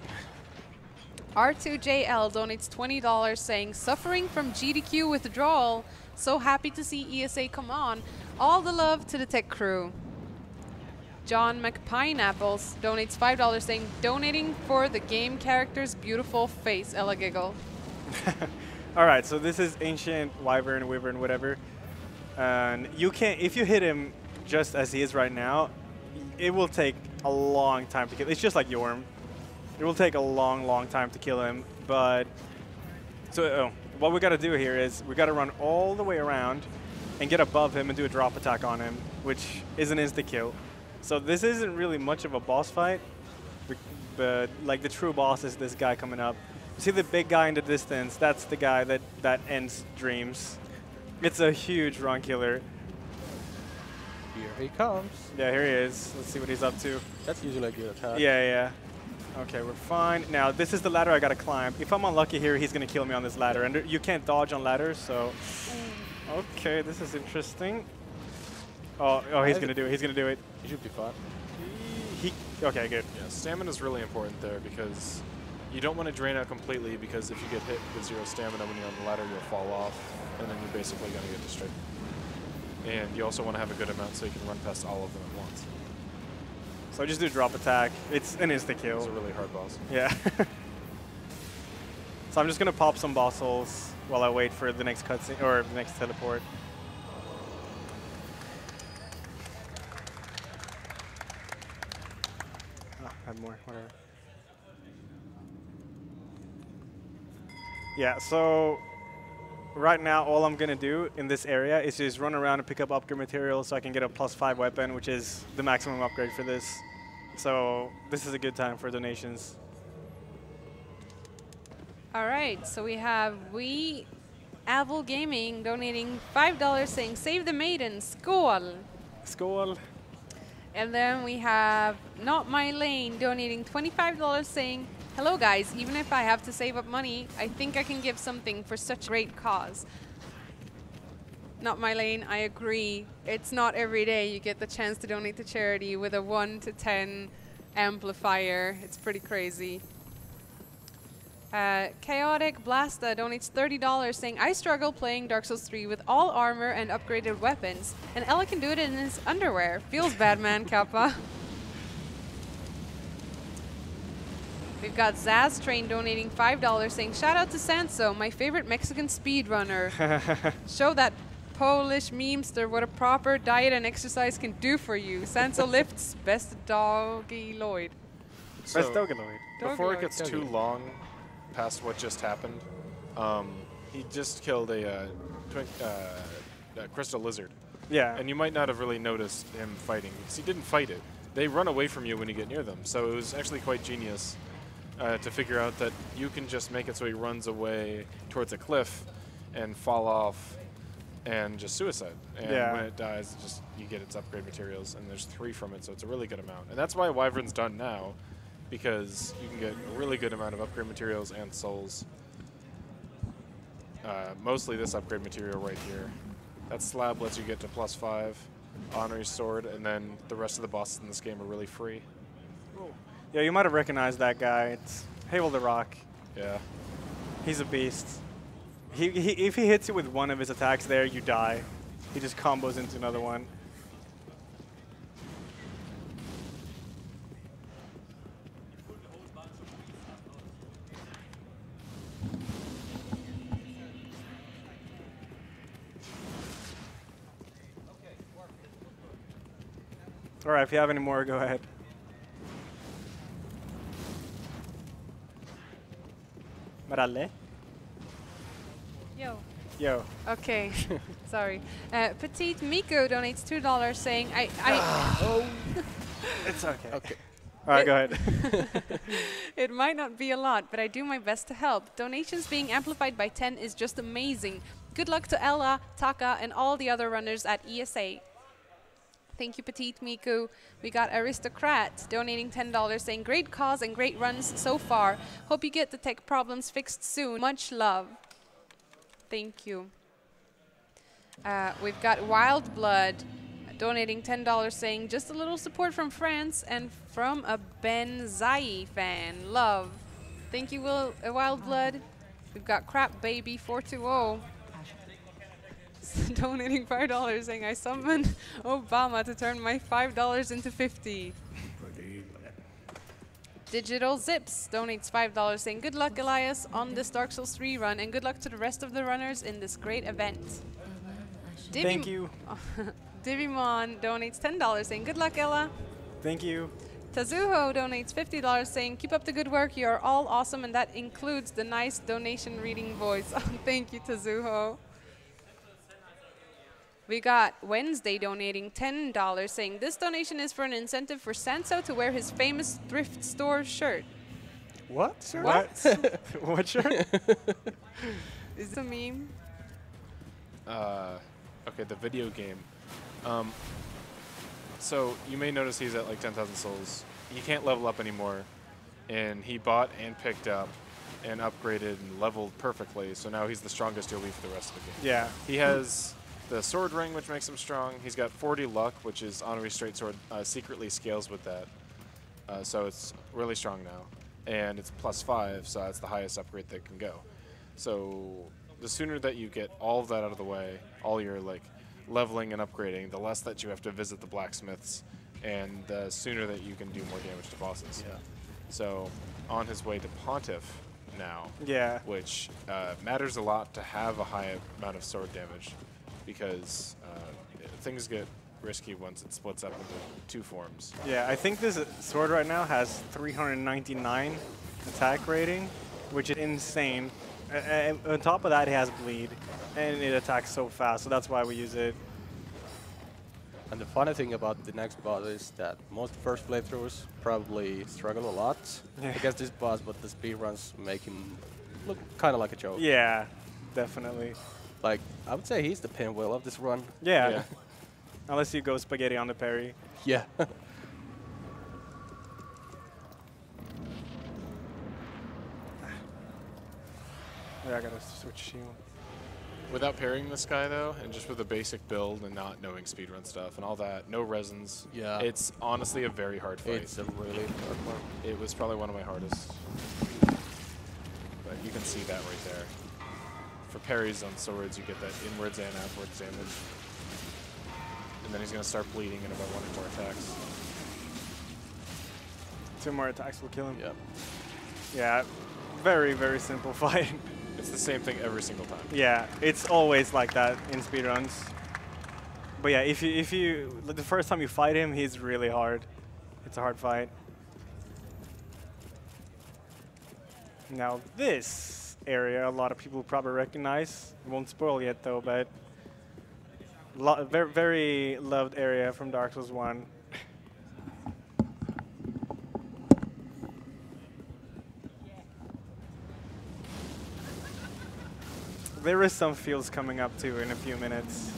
R2JL donates $20 saying, suffering from GDQ withdrawal. So happy to see ESA come on. All the love to the tech crew. John McPineapples donates $5 saying, donating for the game character's beautiful face. Ella giggle. All right, so this is Ancient Wyvern, whatever. And you can't, if you hit him just as he is right now, it will take a long time to kill. It's just like Yorm. It will take a long time to kill him, but so what we got to do here is we got to run all the way around and get above him and do a drop attack on him, which is an insta kill. So this isn't really much of a boss fight, but like the true boss is this guy coming up. See the big guy in the distance? That's the guy that ends dreams. It's a huge run killer. Here he comes. Yeah, here he is. Let's see what he's up to. That's usually a good attack. Yeah. Okay, we're fine. Now, this is the ladder I gotta climb. If I'm unlucky here, he's gonna kill me on this ladder. And you can't dodge on ladders, so... Okay, this is interesting. Oh, he's gonna do it. He's gonna do it. He should be fine. Okay, good. Yeah, stamina is really important there because you don't want to drain out completely because if you get hit with 0 stamina when you're on the ladder, you'll fall off, and then you're basically going to get destroyed. And you also want to have a good amount so you can run past all of them at once. So I just do drop attack. It's an insta kill. It's a really hard boss. Yeah. So I'm just gonna pop some boss holes while I wait for the next cutscene or the next teleport. Oh, I have more, whatever. Yeah, so right now, all I'm going to do in this area is just run around and pick up upgrade materials so I can get a +5 weapon, which is the maximum upgrade for this. So this is a good time for donations. All right, so we have Avil Gaming donating $5 saying, save the maiden, skål. Skål. And then we have Not My Lane donating $25 saying, hello guys, even if I have to save up money, I think I can give something for such a great cause. Not My Lane, I agree. It's not every day you get the chance to donate to charity with a 1 to 10 amplifier. It's pretty crazy. Chaotic Blasta donates $30 saying, I struggle playing Dark Souls 3 with all armor and upgraded weapons, and Ella can do it in his underwear. Feels bad, man, Kappa. We've got Zaz Train donating $5 saying, shout out to Sanso, my favorite Mexican speedrunner. Show that Polish memester what a proper diet and exercise can do for you. Sanso lifts, best doggy Lloyd. So Best Dogaloid. before it Doggy gets too long past what just happened, he just killed a crystal lizard. Yeah. And you might not have really noticed him fighting because he didn't fight it. They run away from you when you get near them. So it was actually quite genius to figure out that you can just make it so he runs away towards a cliff and fall off and just suicide. And when it dies, just you get its upgrade materials, and there's 3 from it, so it's a really good amount. And that's why Wyvern's done now, because you can get a really good amount of upgrade materials and souls. Mostly this upgrade material right here. That slab lets you get to +5 honorary sword, and then the rest of the bosses in this game are really free. Yeah, you might have recognized that guy. It's Havel the Rock. Yeah. He's a beast. If he hits you with one of his attacks there, you die. He just combos into another one. All right, if you have any more, go ahead. Maralle? Yo. Yo. Okay, sorry. Petite Miko donates $2 saying, It's okay. Okay. All right, go ahead. it might not be a lot, but I do my best to help. Donations being amplified by 10 is just amazing. Good luck to Ella, Taka, and all the other runners at ESA. Thank you, Petite Miku. We got Aristocrat donating $10 saying, great cause and great runs so far. Hope you get the tech problems fixed soon. Much love. Thank you. We've got Wild Blood donating $10 saying, just a little support from France and from a Ben Zai fan. Love. Thank you, Wild Blood. We've got Crap Baby 420. Donating $5 saying, I summoned Obama to turn my $5 into 50. Digital Zips donates $5 saying, good luck, Elias, on this Dark Souls 3 run, and good luck to the rest of the runners in this great event. Thank you. Divimon donates $10 saying, good luck, Ella. Thank you. Tazuho donates $50 saying, keep up the good work, you're all awesome, and that includes the nice donation reading voice. Thank you, Tazuho. We got Wednesday donating $10 saying, this donation is for an incentive for Sanso to wear his famous thrift store shirt. What? Sir? What? What shirt? Is this a meme? Okay, the video game. So you may notice he's at like 10,000 souls. He can't level up anymore, and he bought and picked up and upgraded and leveled perfectly, so now he's the strongest you'll be for the rest of the game. Yeah. He has the sword ring, which makes him strong. He's got 40 luck, which is honorary straight sword, secretly scales with that. So it's really strong now. And it's +5, so that's the highest upgrade that can go. So the sooner that you get all of that out of the way, all your like leveling and upgrading, the less that you have to visit the blacksmiths, and the sooner that you can do more damage to bosses. Yeah. So on his way to Pontiff now, Yeah. which matters a lot to have a high amount of sword damage, because things get risky once it splits up into 2 forms. Yeah, I think this sword right now has 399 attack rating, which is insane. On top of that, it has bleed. and it attacks so fast, so that's why we use it. And the funny thing about the next boss is that most first playthroughs probably struggle a lot against this boss, but the speedruns make him look kind of like a joke. Yeah, definitely. Like, I would say he's the pinwheel of this run. Yeah. Unless you go spaghetti on the parry. Yeah. Yeah, I gotta switch shield. Without parrying this guy, though, and just with a basic build and not knowing speedrun stuff and all that, no resins, Yeah. it's honestly a very hard fight. It's a really hard one. It was probably one of my hardest. But you can see that right there. For parries on swords, you get that inwards and outwards damage. And then he's going to start bleeding in about 1 or more attacks. 2 more attacks will kill him. Yeah. Yeah, very, very simple fight. It's the same thing every single time. Yeah, it's always like that in speedruns. But yeah, if you the first time you fight him, he's really hard. It's a hard fight. Now this area, a lot of people probably recognize. Won't spoil yet though, but very, very loved area from Dark Souls 1. There is some fields coming up too in a few minutes.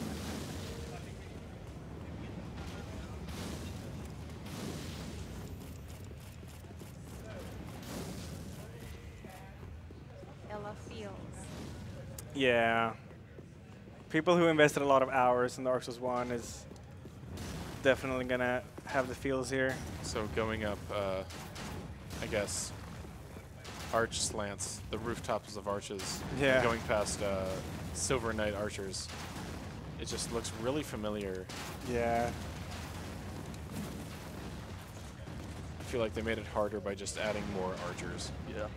Ella feels. Yeah. People who invested a lot of hours in Dark Souls 1 is definitely gonna have the feels here. So going up, I guess, arch slants, the rooftops of arches, Yeah. going past Silver Knight archers. It just looks really familiar. Yeah. I feel like they made it harder by just adding more archers. Yeah.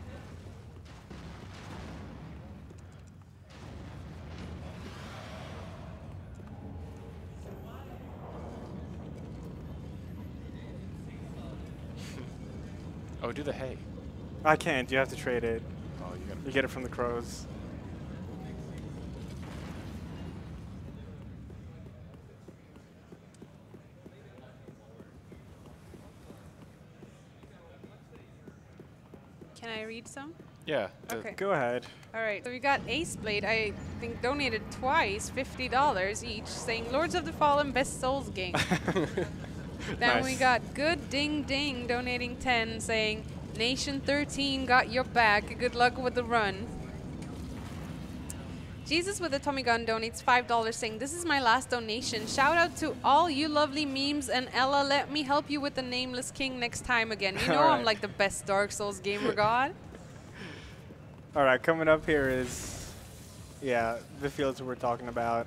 Oh, do the hay. I can't. You have to trade it. Oh, you gotta. You get it from the crows. Can I read some? Yeah. Okay. Go ahead. All right. So we got Ace Blade, I think donated twice, $50 each, saying Lords of the Fallen best Souls game. Then we Nice. got Good Ding Ding donating 10, saying Nation 13 got your back. Good luck with the run. Jesus with the Tommy Gun donates $5, saying this is my last donation. Shout out to all you lovely memes, and Ella, let me help you with the Nameless King next time again. You know All I'm right. like the best Dark Souls gamer god. All right, coming up here is, yeah, the fields we're talking about.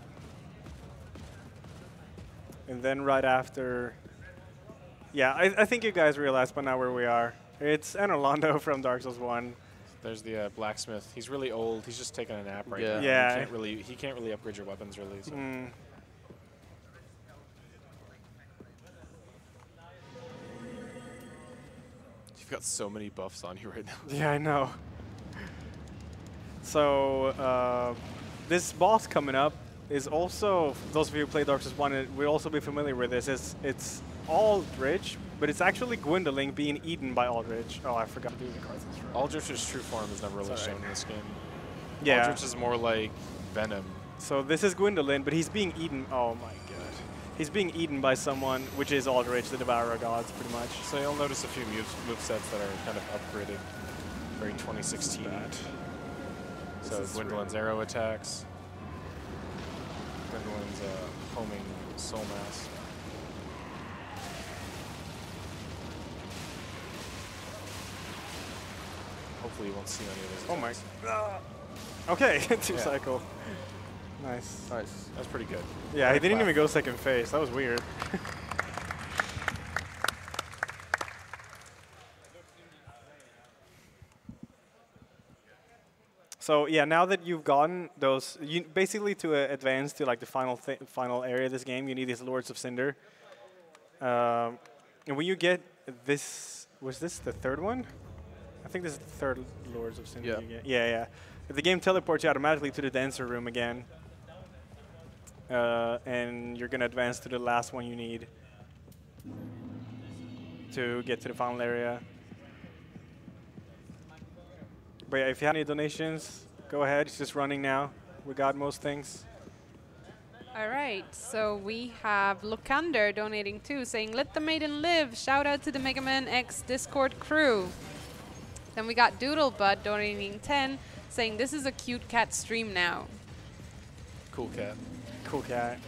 And then right after, yeah, I think you guys realize by now where we are. It's Orlando from Dark Souls 1. There's the blacksmith. He's really old. He's just taking a nap right Yeah. now. Yeah. He can't really upgrade your weapons really. So. Mm. You've got so many buffs on you right now. Yeah, I know. So this boss coming up is also, for those of you who play Dark Souls 1, will also be familiar with this. It's Aldrich, but it's actually Gwendolyn being eaten by Aldrich. Oh, I forgot to do the cards. Aldrich's true form is never really Sorry. shown in this game. Yeah. Aldrich is more like Venom. So this is Gwendolyn, but he's being eaten. Oh my god. He's being eaten by someone, which is Aldrich, the Devourer Gods, pretty much. So you'll notice a few movesets that are kind of upgraded. Very 2016. So This is Gwendolyn's arrow attacks. Gwendolyn's homing soul mass. Hopefully you won't see any of those. Oh my. attacks. Okay, two Yeah. cycle. Nice. Nice. That's pretty good. Yeah, he Very didn't flat. even go second phase. That was weird. So yeah, now that you've gotten those, you basically to advance to like the final area of this game, you need these Lords of Cinder. And when you get this, was this the third one? I think this is the third Lords of Cinder Yeah. you get. Yeah, yeah. The game teleports you automatically to the dancer room again. and you're going to advance to the last one you need to get to the final area. But yeah, if you have any donations, go ahead. It's just running now. We got most things. All right, so we have Lukander donating too, saying, "Let the maiden live." Shout out to the Mega Man X Discord crew. Then we got Doodlebud donating 10, saying, "This is a cute cat stream now." Cool cat. Cool cat.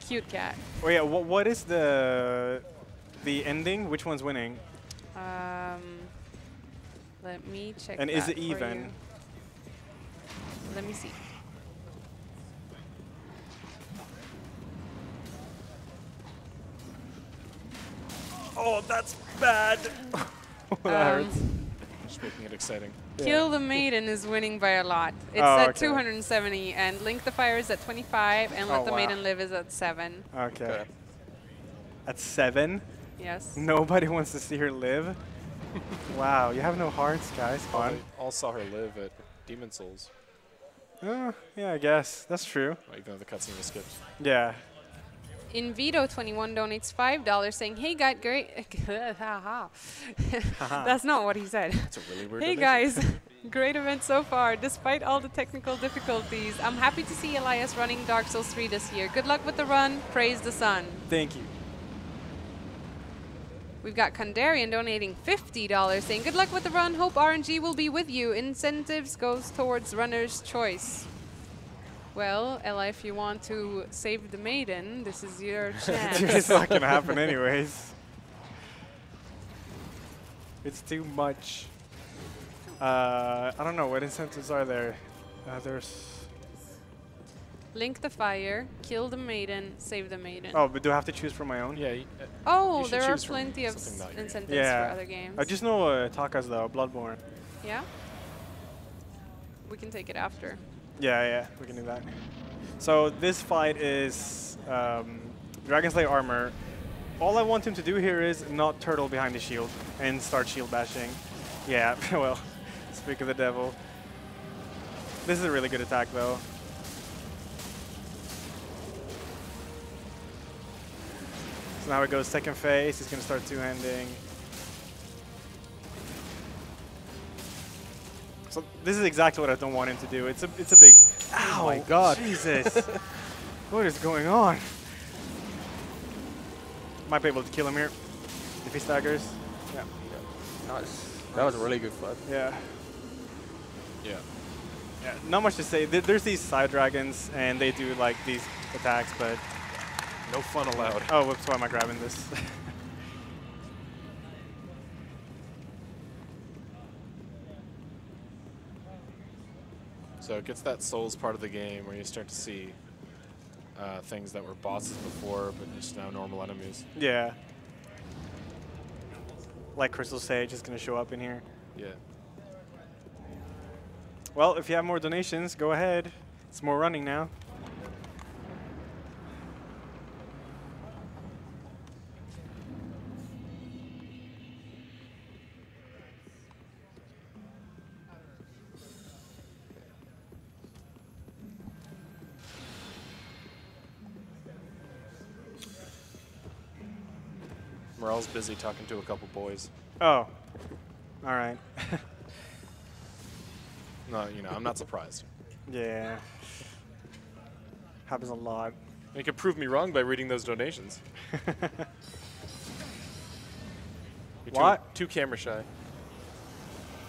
Cute cat. Oh yeah, what is the ending? Which one's winning? Let me check. And is that it for even? you. Let me see. Oh, that's bad. That hurts. Just making it exciting. Kill the Maiden is winning by a lot. It's Oh, at okay. 270, and Link the Fire is at 25, and Let Oh, the wow. Maiden Live is at 7. Okay. At 7? Yes. Nobody wants to see her live? Wow, you have no hearts, guys. Come Oh, on. they all saw her live at Demon Souls, Yeah, I guess. That's true. even though the cutscene was skipped. Yeah. Invito21 donates $5 saying, "Hey, got great." That's not what he said. That's a really weird Hey donation. guys, great event so far. Despite all the technical difficulties, I'm happy to see Elajjaz running Dark Souls 3 this year. Good luck with the run. Praise the sun. Thank you. We've got Kandarian donating $50 saying, "Good luck with the run. Hope RNG will be with you. Incentives goes towards runner's choice." Well, Ella, if you want to save the maiden, this is your chance. It's not going to happen anyways. It's too much. I don't know. What incentives are there? There's... Link the Fire, kill the maiden, save the maiden. Oh, but do I have to choose from my own? Yeah. Oh, you should there are choose from plenty of something not your game. incentives Yeah. for other games. I just know Taka's though, Bloodborne. Yeah? We can take it after. Yeah, we can do that. So this fight is Dragon Slayer armor. All I want him to do here is not turtle behind the shield and start shield bashing. Yeah, well, speak of the devil. This is a really good attack though. So now it goes second phase. He's going to start two-handing. So this is exactly what I don't want him to do. It's a big. Ow! Oh my God! Jesus! What is going on? Might be able to kill him here if he staggers. Yeah. Nice. That was a really good fight. Yeah. Yeah. Yeah. Not much to say. There's these side dragons, and they do like these attacks, but. No fun allowed. Oh, whoops! Why am I grabbing this? So it gets that Souls part of the game where you start to see things that were bosses before, but just now normal enemies. Yeah. Like Crystal Sage is going to show up in here. Yeah. Well, if you have more donations, go ahead. It's more running now. Morel's busy talking to a couple boys. Oh. All right. No, I'm not surprised. Yeah. Happens a lot. You can prove me wrong by reading those donations. You're What? Too camera shy.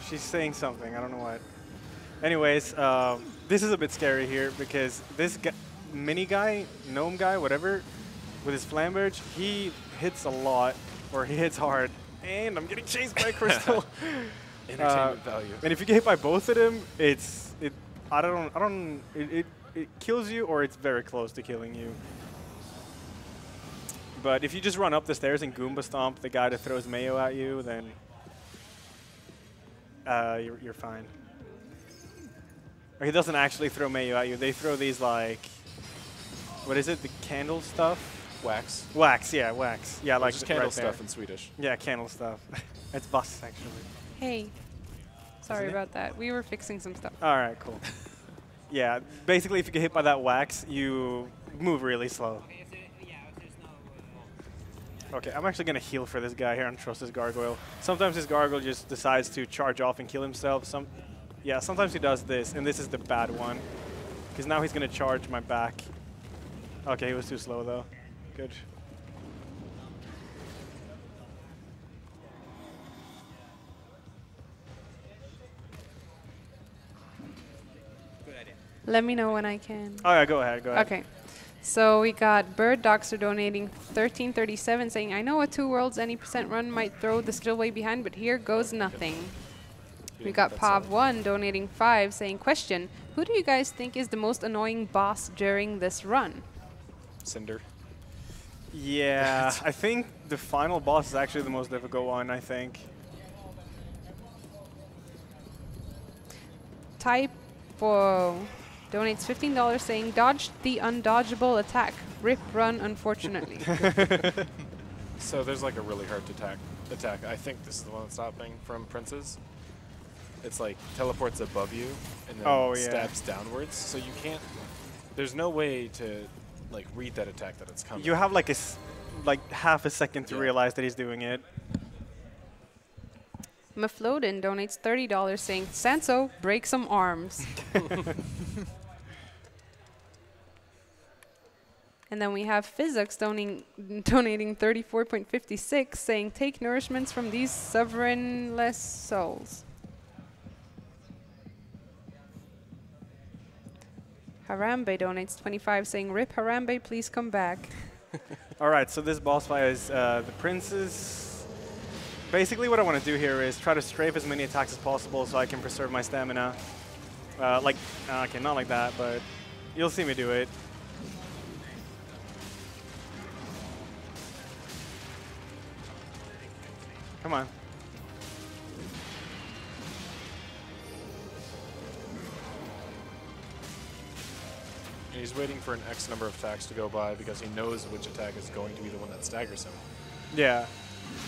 She's saying something. I don't know what. Anyways, this is a bit scary here because this mini guy, gnome guy, whatever, with his flamberge, he hits a lot, or he hits hard. And I'm getting chased by Crystal. Entertainment value. And if you get hit by both of them, it kills you, or it's very close to killing you. But if you just run up the stairs and Goomba stomp the guy that throws mayo at you, then you're fine. Or he doesn't actually throw mayo at you. They throw these like, what is it? The candle stuff? Wax. Wax, yeah, wax. Yeah, like Just candle right stuff there. in Swedish. Yeah, candle stuff. It's bus actually. Hey. Sorry Isn't it? about that. We were fixing some stuff. All right, cool. Yeah, basically if you get hit by that wax, you move really slow. Okay, I'm actually going to heal for this guy here and trust his gargoyle. Sometimes his gargoyle just decides to charge off and kill himself. Yeah, sometimes he does this, and this is the bad one. Because now he's going to charge my back. Okay, he was too slow though. Good. Let me know when I can. Oh yeah, go ahead, go ahead. Okay. So we got Bird Doxer donating 1337 saying, I know a Two Worlds any percent run might throw the still way behind, but here goes nothing. We got Pav1 donating 5 saying, question, who do you guys think is the most annoying boss during this run? Cinder. Yeah, I think the final boss is actually the most difficult one, I think. Typo donates $15 saying, dodged the undodgeable attack. Rip run, unfortunately. So there's like a really hard attack. I think this is the one that's happening from Prince's. It's like teleports above you and then stabs downwards. So you can't. There's no way to like read that attack that it's coming. You have like half a second to realize that he's doing it. Mafloden donates $30 saying, Sanso, break some arms. And then we have Physics donating 34.56 saying, take nourishments from these sovereignless souls. Harambe donates 25 saying, rip Harambe, please come back. All right, so this boss fight is the Prince's. Basically what I want to do here is try to strafe as many attacks as possible so I can preserve my stamina. Okay, not like that, but you'll see me do it. Come on. And he's waiting for an X number of attacks to go by because he knows which attack is going to be the one that staggers him. Yeah.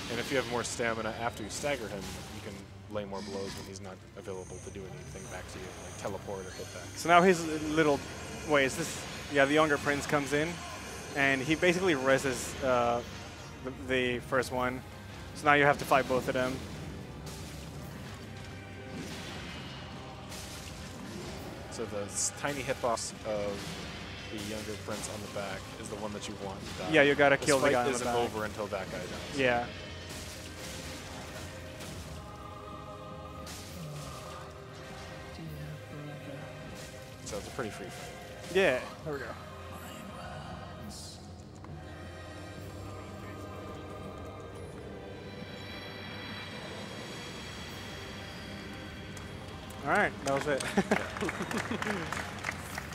And if you have more stamina after you stagger him, you can lay more blows when he's not available to do anything back to you, like teleport or hit back. So now his little... Wait, is this... Yeah, the younger Prince comes in, and he basically reses the first one. So now you have to fight both of them. So the tiny hitbox of the younger Prince on the back is the one that you want to die. Yeah, you gotta kill the guy on the This back. fight isn't over until that guy dies. Yeah. So it's a pretty free fight. Yeah, there we go. All right, that was it.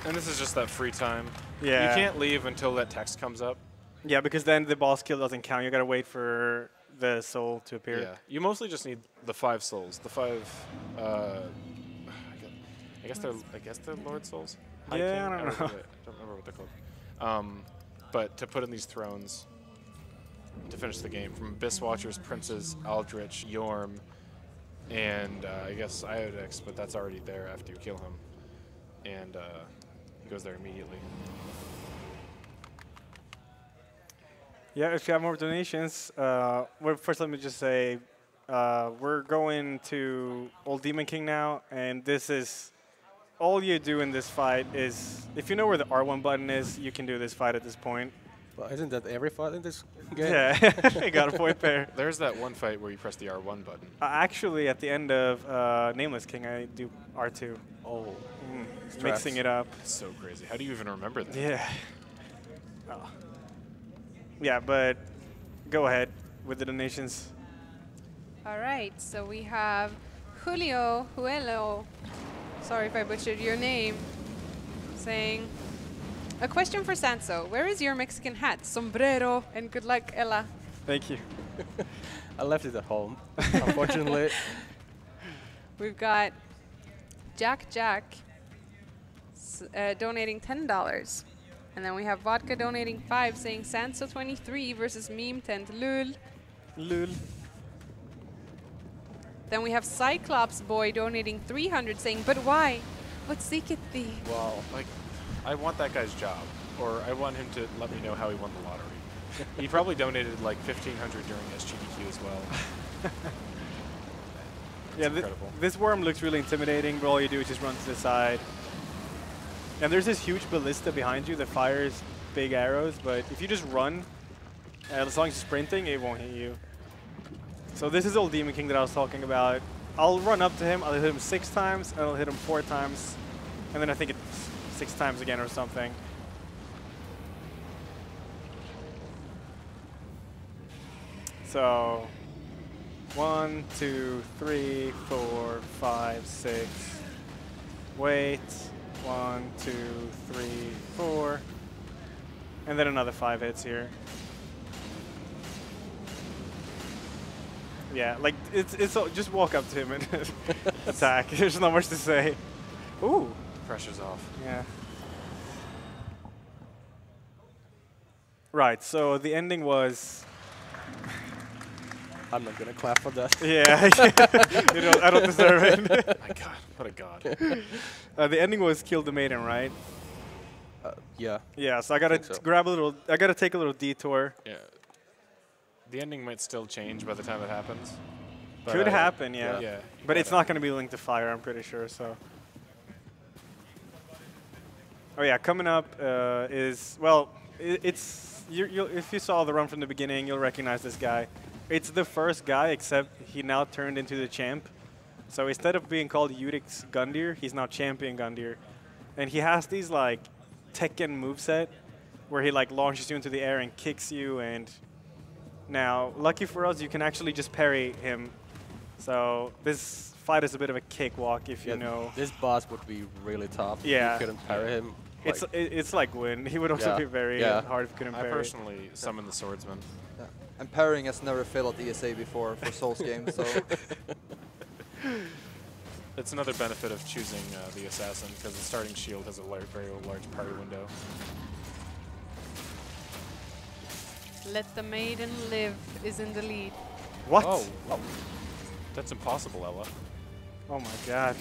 And this is just that free time. Yeah. You can't leave until that text comes up. Yeah, because then the boss kill doesn't count. You gotta wait for the soul to appear. Yeah. You mostly just need the 5 souls. The 5. I guess they're Lord souls. High Yeah, King? I don't know. I don't remember what they're called. But to put in these thrones to finish the game, from Abyss Watchers, Princes, Aldrich, Yorm, and I guess Iodex, but that's already there after you kill him. And he goes there immediately. Yeah, if you have more donations, well, first let me just say, we're going to Old Demon King now, and this is all you do in this fight is, if you know where the R1 button is, you can do this fight at this point. Well, isn't that every fight in this game? Yeah, I got a point there. There's that one fight where you press the R1 button. Actually, at the end of Nameless King, I do R2. Oh. Mixing it up. It's so crazy. How do you even remember that? Yeah. Oh. Yeah, but go ahead with the donations. All right, so we have Juelo, sorry if I butchered your name, saying, a question for Sanso. Where is your Mexican hat, sombrero, and good luck, Ella? Thank you. I left it at home, unfortunately. We've got Jack donating $10. And then we have Vodka donating 5, saying Sanso 23 versus Meme Tent, lul. Lul. Then we have Cyclops Boy donating 300, saying, but why? What seeketh thee? Wow. Like, I want that guy's job, or I want him to let me know how he won the lottery. He probably donated like 1,500 during SGDQ as well. Yeah, incredible. this worm looks really intimidating, but all you do is just run to the side. And there's this huge ballista behind you that fires big arrows, but if you just run, as long as you're sprinting, it won't hit you. So this is old Demon King that I was talking about. I'll run up to him, I'll hit him 6 times, and I'll hit him 4 times, and then I think it's 6 times again or something. So 1, 2, 3, 4, 5, 6. Wait. 1, 2, 3, 4. And then another 5 hits here. Yeah, like it's just walk up to him and attack. There's not much to say. Ooh. Pressure's off. Yeah. Right, so the ending was I'm not gonna clap for that. yeah, you know, I don't deserve it. My God, what a god. The ending was kill the maiden, right? Yeah. Yeah, so I gotta so. grab a little. I gotta take a little detour. Yeah. The ending might still change by the time it happens. But, Could happen, yeah. Yeah. But it's not gonna be linked to fire, I'm pretty sure. So. Oh yeah, coming up is well, it's if you saw the run from the beginning, you'll recognize this guy. It's the first guy, except he now turned into the champ. So instead of being called Yurik's Gundyr, he's now Champion Gundyr. And he has these like Tekken moveset where he like launches you into the air and kicks you. And now, lucky for us, you can actually just parry him. So this fight is a bit of a cakewalk if you know. This boss would be really tough. Yeah. You couldn't parry him. It's like Gwyn. He would also be very hard if you couldn't I parry. personally summon the swordsman. Yeah. And parrying has never failed at ESA before for Souls games, so It's another benefit of choosing the assassin, because the starting shield has a very large parry window. Let the maiden live is in the lead. What? Oh, that's impossible, Ella. Oh my god.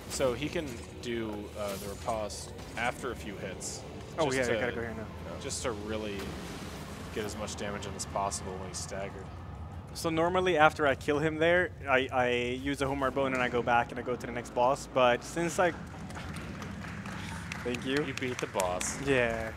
So he can do the riposte after a few hits. Oh just yeah, to, I gotta go here now. Just to really get as much damage in as possible when he's staggered. So normally after I kill him there, I use a homeward bone and I go back and I go to the next boss. But since I... Thank you. You beat the boss. Yeah.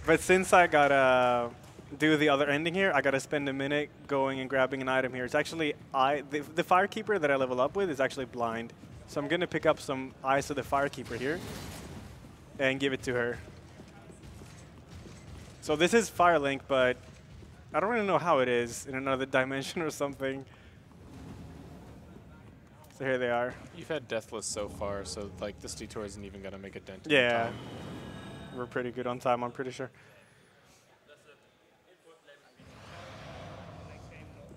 But since I gotta do the other ending here, I gotta spend a minute going and grabbing an item here. It's actually, the Firekeeper that I level up with is actually blind. So I'm gonna pick up some Eyes of the Firekeeper here and give it to her. So this is Firelink, but I don't really know how it is in another dimension or something. So here they are. You've had Deathless so far, so like this detour isn't even gonna make a dent in Yeah. time. We're pretty good on time, I'm pretty sure.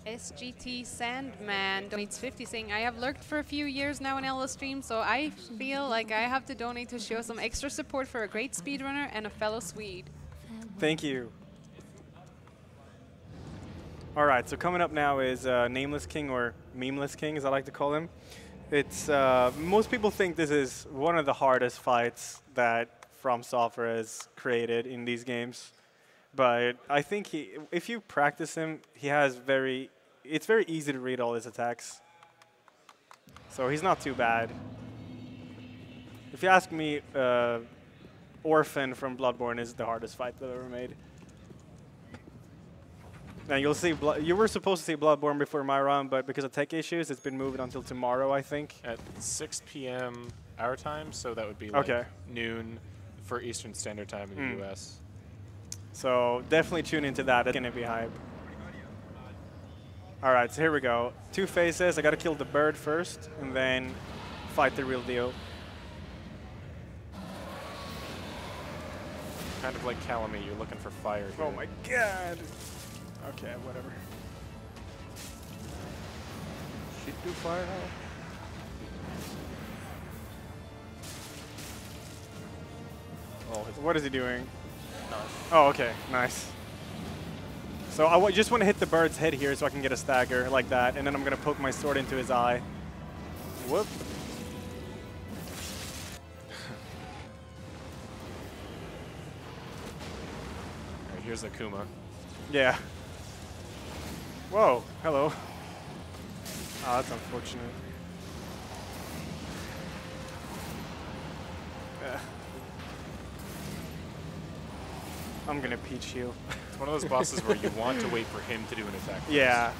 SGT Sandman donates 50, saying, I have lurked for a few years now in Ella stream, so I feel like I have to donate to show some extra support for a great speedrunner and a fellow Swede. Thank you. All right, so coming up now is Nameless King, or Memeless King, as I like to call him. It's most people think this is one of the hardest fights that From Software has created in these games. But I think if you practice him, it's very easy to read all his attacks. So he's not too bad. If you ask me, Orphan from Bloodborne is the hardest fight that I've ever made. And you'll see, you were supposed to see Bloodborne before my run, but because of tech issues, it's been moved until tomorrow, I think. At 6 p.m. our time, so that would be like noon for Eastern Standard Time in the U.S. So definitely tune into that. It's going to be hype. All right, so here we go. 2 phases. I got to kill the bird first, and then fight the real deal. Kind of like Calamity, you're looking for fire here. Oh my god. Okay, whatever. Should do fire now. Oh, what is he doing? Nice. Oh, okay, nice. So I just want to hit the bird's head here so I can get a stagger like that, and then I'm going to poke my sword into his eye. Whoop. Alright, here's Akuma. Yeah. Whoa, hello. Oh, that's unfortunate. I'm going to peach heal. It's one of those bosses where you want to wait for him to do an attack. Yeah.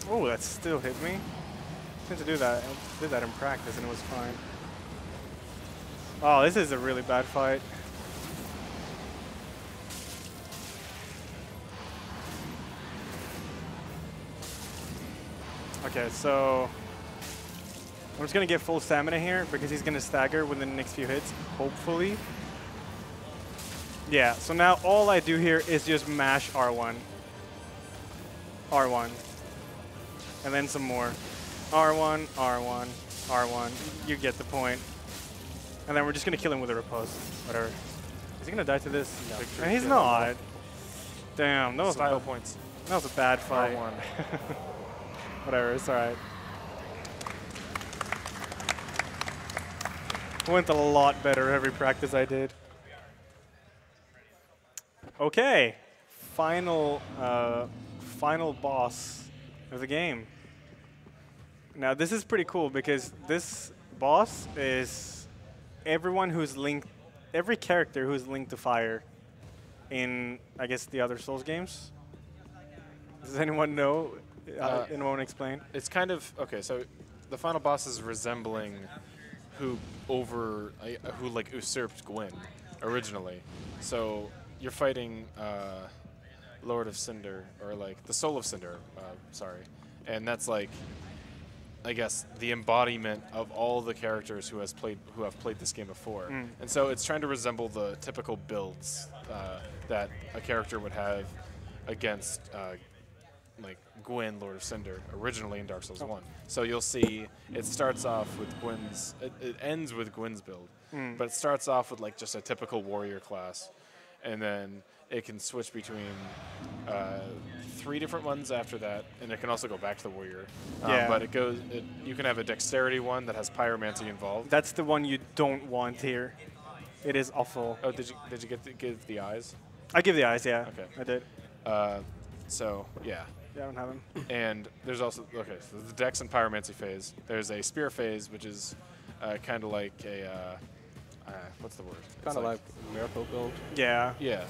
Oh, that still hit me. I tend to do that. I did that in practice and it was fine. Oh, this is a really bad fight. Okay, so I'm just gonna get full stamina here because he's gonna stagger within the next few hits, hopefully. Yeah, so now all I do here is just mash R1. R1. And then some more. R1, R1, R1. You get the point. And then we're just gonna kill him with a riposte. Whatever. Is he gonna die to this? No. He's not. Damn, that was Style points. That was a bad fight. R1. Whatever, it's alright. Went a lot better every practice I did. Okay, final boss of the game. Now this is pretty cool because this boss is everyone who's linked, every character who's linked to fire in, I guess, the other Souls games. Does anyone know? Anyone explain? It's kind of okay. So the final boss is resembling who like usurped Gwyn originally. So you're fighting Lord of Cinder, or like the Soul of Cinder. Sorry, and that's like, I guess, the embodiment of all the characters who have played this game before. And so it's trying to resemble the typical builds that a character would have against like Gwyn, Lord of Cinder, originally in Dark Souls 1. So you'll see it starts off with Gwyn's, it ends with Gwyn's build, but it starts off with like just a typical warrior class, and then it can switch between 3 different ones after that, and it can also go back to the warrior. Yeah. But you can have a dexterity one that has pyromancy involved. That's the one you don't want here. It is awful. Oh, did you give the eyes? I give the eyes, yeah. Okay. I did. So yeah. Yeah, I don't have them. And there's also, okay, so the Dex and Pyromancy phase. There's a Spear phase, which is kind of like a, what's the word? Kind of like Miracle build. Yeah. Yeah.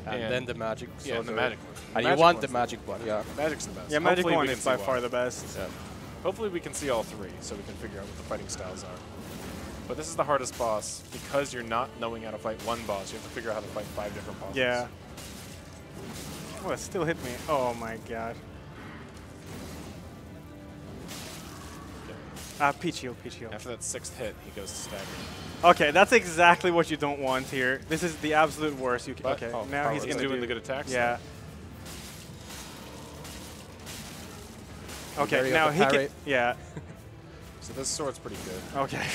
And then the Magic. Yeah, Sorcerer. the Magic one. And you Magic want one's the Magic one, yeah. Magic's the best. Yeah, Magic Hopefully 1 we is can by see far why. the best. Yeah. Hopefully we can see all 3 so we can figure out what the fighting styles are. But this is the hardest boss because you're not knowing how to fight one boss. You have to figure out how to fight 5 different bosses. Yeah. Oh, it still hit me. Oh my god. Peach heal, Peach heal. After that 6th hit, he goes to stagger. Okay, that's exactly what you don't want here. This is the absolute worst you can. But- Okay, oh, now he's he's gonna doing do the good attacks. Yeah. There Okay, you now go, he the can. parry. Yeah. So this sword's pretty good. Okay.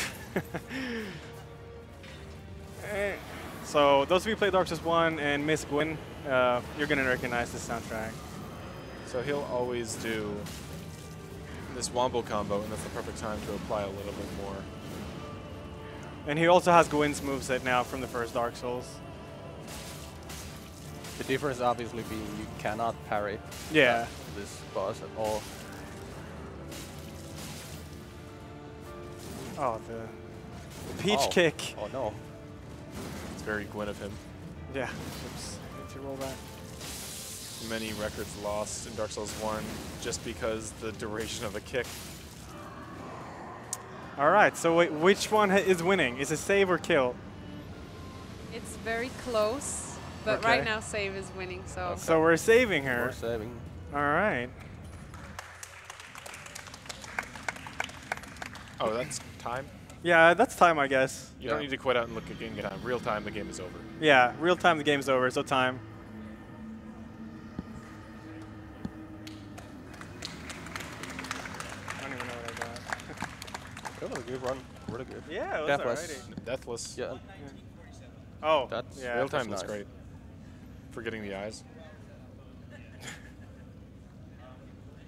So those of you who play Dark Souls 1 and miss Gwyn, you're gonna recognize this soundtrack. So he'll always do this wombo combo, and that's the perfect time to apply a little bit more. And he also has Gwyn's moveset now from the first Dark Souls. The difference obviously being you cannot parry Yeah. this boss at all. Oh, the peach Oh. kick. Oh no. It's very Gwyn of him. Yeah. Oops. Need to roll back. Many records lost in Dark Souls 1 just because the duration of a kick. All right. So wait, which one is winning? Is it save or kill? It's very close, but Okay. right now save is winning. So So we're saving her. Or saving. All right. Oh, that's time? Yeah, that's time, I guess. You don't Yeah. need to quit out and look at game time. Real time, the game is over. Yeah, real time. The game's over. So time. I don't even know what I got. It was a good run. Really good. Yeah, it was Deathless. alrighty. Deathless. Yeah. Oh, That's yeah. Real time, that's that's nice. great. For getting the eyes.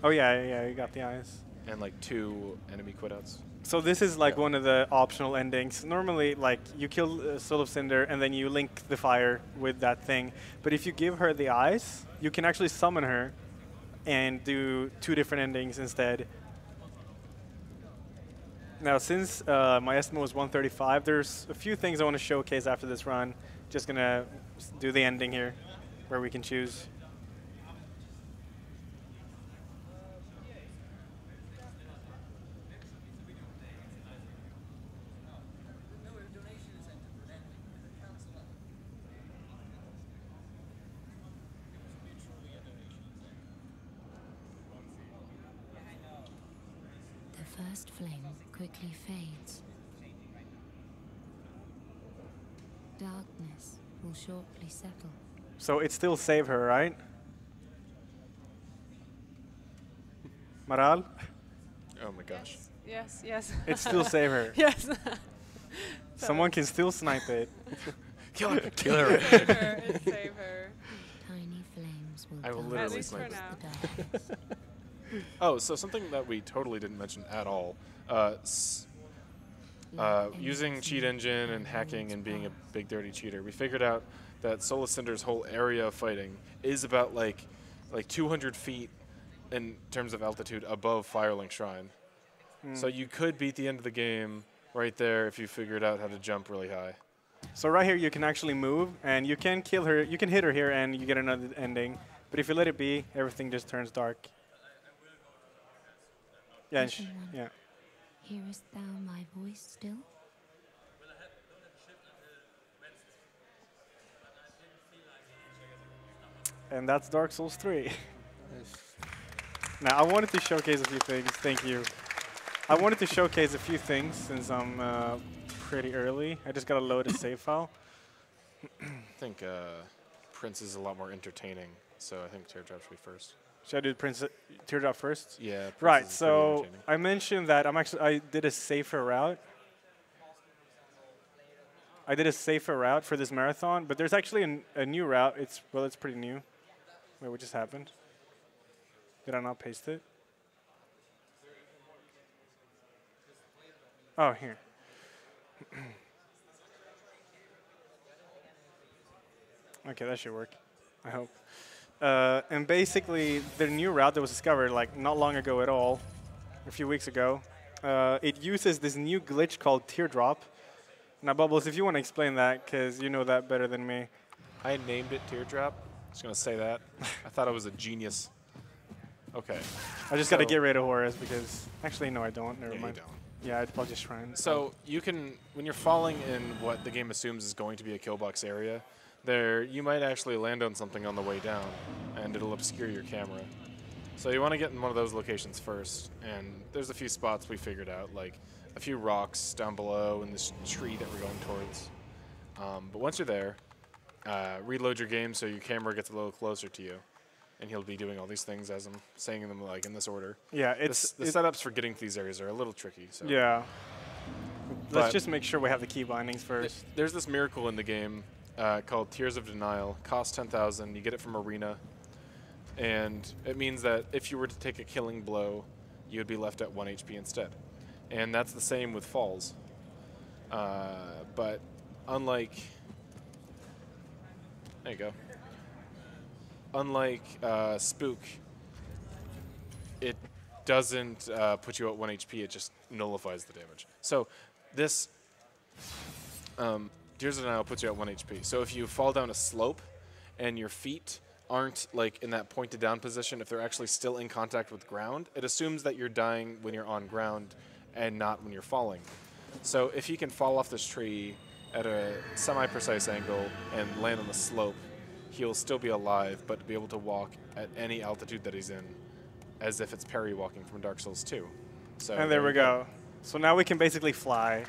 Oh yeah, yeah, you got the eyes. And like 2 enemy quit-outs. So this is like Yeah. one of the optional endings. Normally, like you kill Soul of Cinder and then you link the fire with that thing. But if you give her the eyes, you can actually summon her and do 2 different endings instead. Now, since my estimate was 135, there's a few things I want to showcase after this run. Just gonna do the ending here, where we can choose. The first flame quickly fades. Darkness will shortly settle. So it still save her, right? Maral, Oh my gosh. Yes, yes. it still save her. Yes. Someone can still snipe it. Kill her! Kill her! Save her. It save her. Tiny flames will I will dance literally At least for snipe now. the darkness. Oh, so something that we totally didn't mention at all. Using cheat engine and hacking and being a big dirty cheater, we figured out that Soul of Cinder's whole area of fighting is about like 200 feet in terms of altitude above Firelink Shrine. So you could beat the end of the game right there if you figured out how to jump really high. So right here you can actually move, and you can kill her. You can hit her here, and you get another ending. But if you let it be, everything just turns dark. Yeah, Listen, one. yeah. Hearest thou my voice still? And that's Dark Souls 3. Now, I wanted to showcase a few things. Thank you. I wanted to showcase a few things since I'm pretty early. I just got to load a save file. I think Prince is a lot more entertaining, so I think Teardrop should be first. Should I do Prince Teardrop first? Yeah. Prince Right. is pretty So entertaining. I mentioned that I did a safer route. I did a safer route for this marathon, but there's actually a new route. It's pretty new. Wait, what just happened? Did I not paste it? Oh, here. Okay, that should work. I hope. And basically, the new route that was discovered like not long ago at all, a few weeks ago, it uses this new glitch called Teardrop. Now, Bubbles, if you want to explain that, because you know that better than me. I named it Teardrop. Just gonna say that. I thought I was a genius. Okay. I just got to So- get rid of Horus because actually, no, I don't. Never Yeah, you mind. don't. Yeah, I'd probably just shrine. So you can, when you're falling in what the game assumes is going to be a kill box area, there you might actually land on something on the way down, and it'll obscure your camera. So you want to get in one of those locations first, and there's a few spots we figured out, like a few rocks down below and this tree that we're going towards. But once you're there, reload your game so your camera gets a little closer to you, and he'll be doing all these things as I'm saying them like in this order. yeah, The setups for getting to these areas are a little tricky. So. yeah. Let's But- just make sure we have the key bindings first. There's this miracle in the game called Tears of Denial. Costs 10,000. You get it from Arena, and it means that if you were to take a killing blow, you would be left at 1 HP instead. And that's the same with falls. But unlike, there you go. Unlike Spook, it doesn't put you at 1 HP. It just nullifies the damage. So this Tears of Denial puts you at 1 HP. So if you fall down a slope and your feet aren't like in that pointed down position, if they're actually still in contact with ground, it assumes that you're dying when you're on ground and not when you're falling. So if he can fall off this tree at a semi-precise angle and land on the slope, he'll still be alive, but be able to walk at any altitude that he's in, as if it's parry walking from Dark Souls 2. So And there we you go. So now we can basically fly.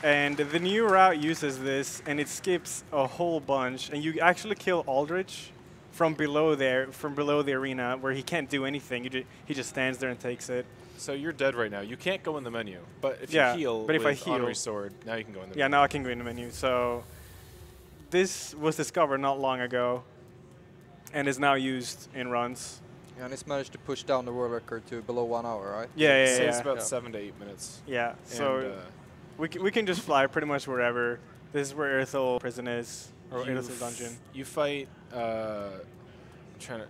And the new route uses this, and it skips a whole bunch. And you actually kill Aldrich from below the arena, where he can't do anything. He just stands there and takes it. So you're dead right now. You can't go in the menu, but if Yeah, you heal but if I with heal- Honorary Sword, now you can go in the Yeah, menu. now I can go in the menu. So this was discovered not long ago, and is now used in runs. Yeah, and he's managed to push down the world record to below 1 hour, right? Yeah, It yeah, saves yeah. about Yeah. 7 to 8 minutes. Yeah. So And, we can just fly pretty much wherever. This is where Ithil prison is, or you Ithil's dungeon. You fight.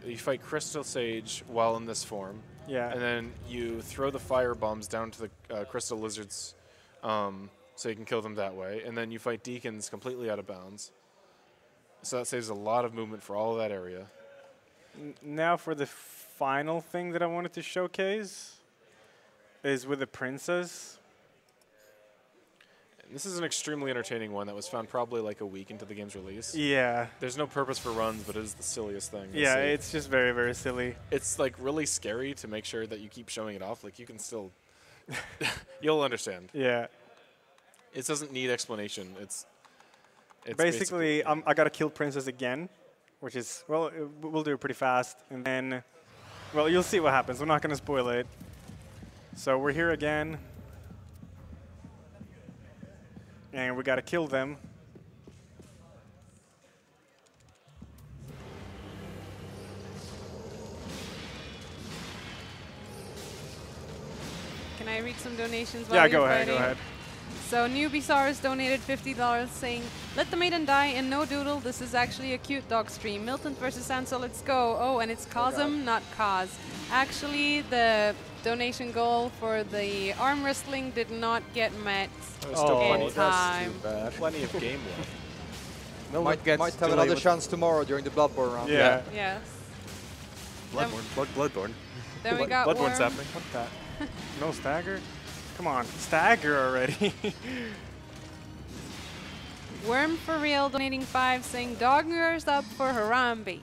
You fight Crystal Sage while in this form. Yeah. And then you throw the fire bombs down to the crystal lizards, so you can kill them that way. And then you fight deacons completely out of bounds. So that saves a lot of movement for all of that area. Now for the final thing that I wanted to showcase is with the princess. And this is an extremely entertaining one that was found probably like a week into the game's release. Yeah. There's no purpose for runs, but it is the silliest thing. to Yeah, see. it's just very, very silly. It's like really scary to make sure that you keep showing it off. Like you can still, you'll understand. Yeah. It doesn't need explanation. It's Basically, I gotta kill princess again, which is, well, we'll do it pretty fast. And then, well, you'll see what happens. I'm not gonna spoil it. So we're here again. And we gotta kill them. Can I read some donations while Yeah, you're go ahead, fighting? go ahead. So Newbie donated $50 saying, "Let the maiden die and no doodle. This is actually a cute dog stream. Milton versus Ansel, let's go." Oh, and it's Cosm, not Cause. Actually, the donation goal for the arm wrestling did not get met Oh, in that's time. too bad. plenty of game left. Milton Might gets have delayed another with chance tomorrow during the Bloodborne round. Yeah. Yes. Bloodborne. Then we got Bloodborne's Worm. happening. What's that? No stagger? Come on, stagger already. Worm for real donating 5 saying, "Dog ears up for Harambe."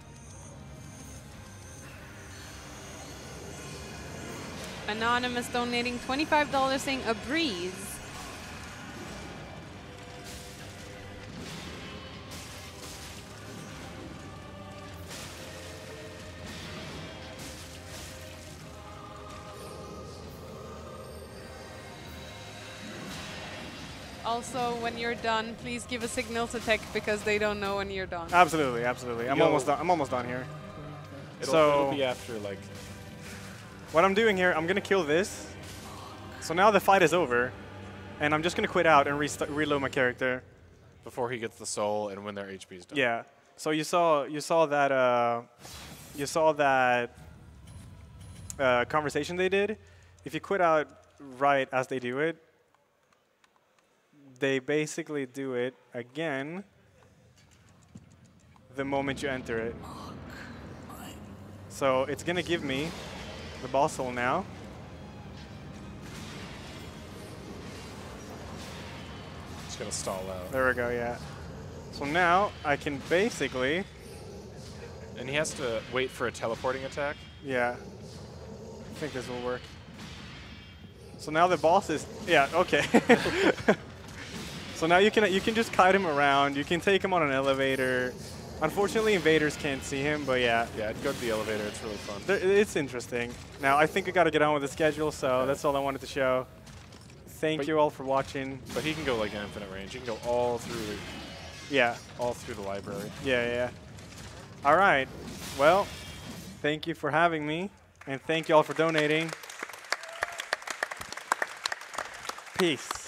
Anonymous donating $25 saying, "A breeze." Also, when you're done, please give a signal to tech because they don't know when you're done. Absolutely, absolutely. I'm Yo. almost done. I'm almost done here. It'll be after like. What I'm doing here, I'm gonna kill this. So now the fight is over, and I'm just gonna quit out and reload my character. Before he gets the soul and when their HP is done. Yeah. So you saw that conversation they did. If you quit out right as they do it, they basically do it again the moment you enter it. So it's gonna give me the boss soul now. It's gonna stall out. There we go, yeah. So now I can basically, And he has to wait for a teleporting attack. yeah, I think this will work. So now the boss is, yeah, okay. So now you can just kite him around. You can take him on an elevator. Unfortunately, invaders can't see him, but yeah, Yeah, I'd go to the elevator. It's really fun. it's interesting. Now I think we got to get on with the schedule, so that's all I wanted to show. Thank But- you all for watching. But he can go like an infinite range. He can go all through Yeah, the library. yeah. All right. Well, thank you for having me, and thank you all for donating. Peace.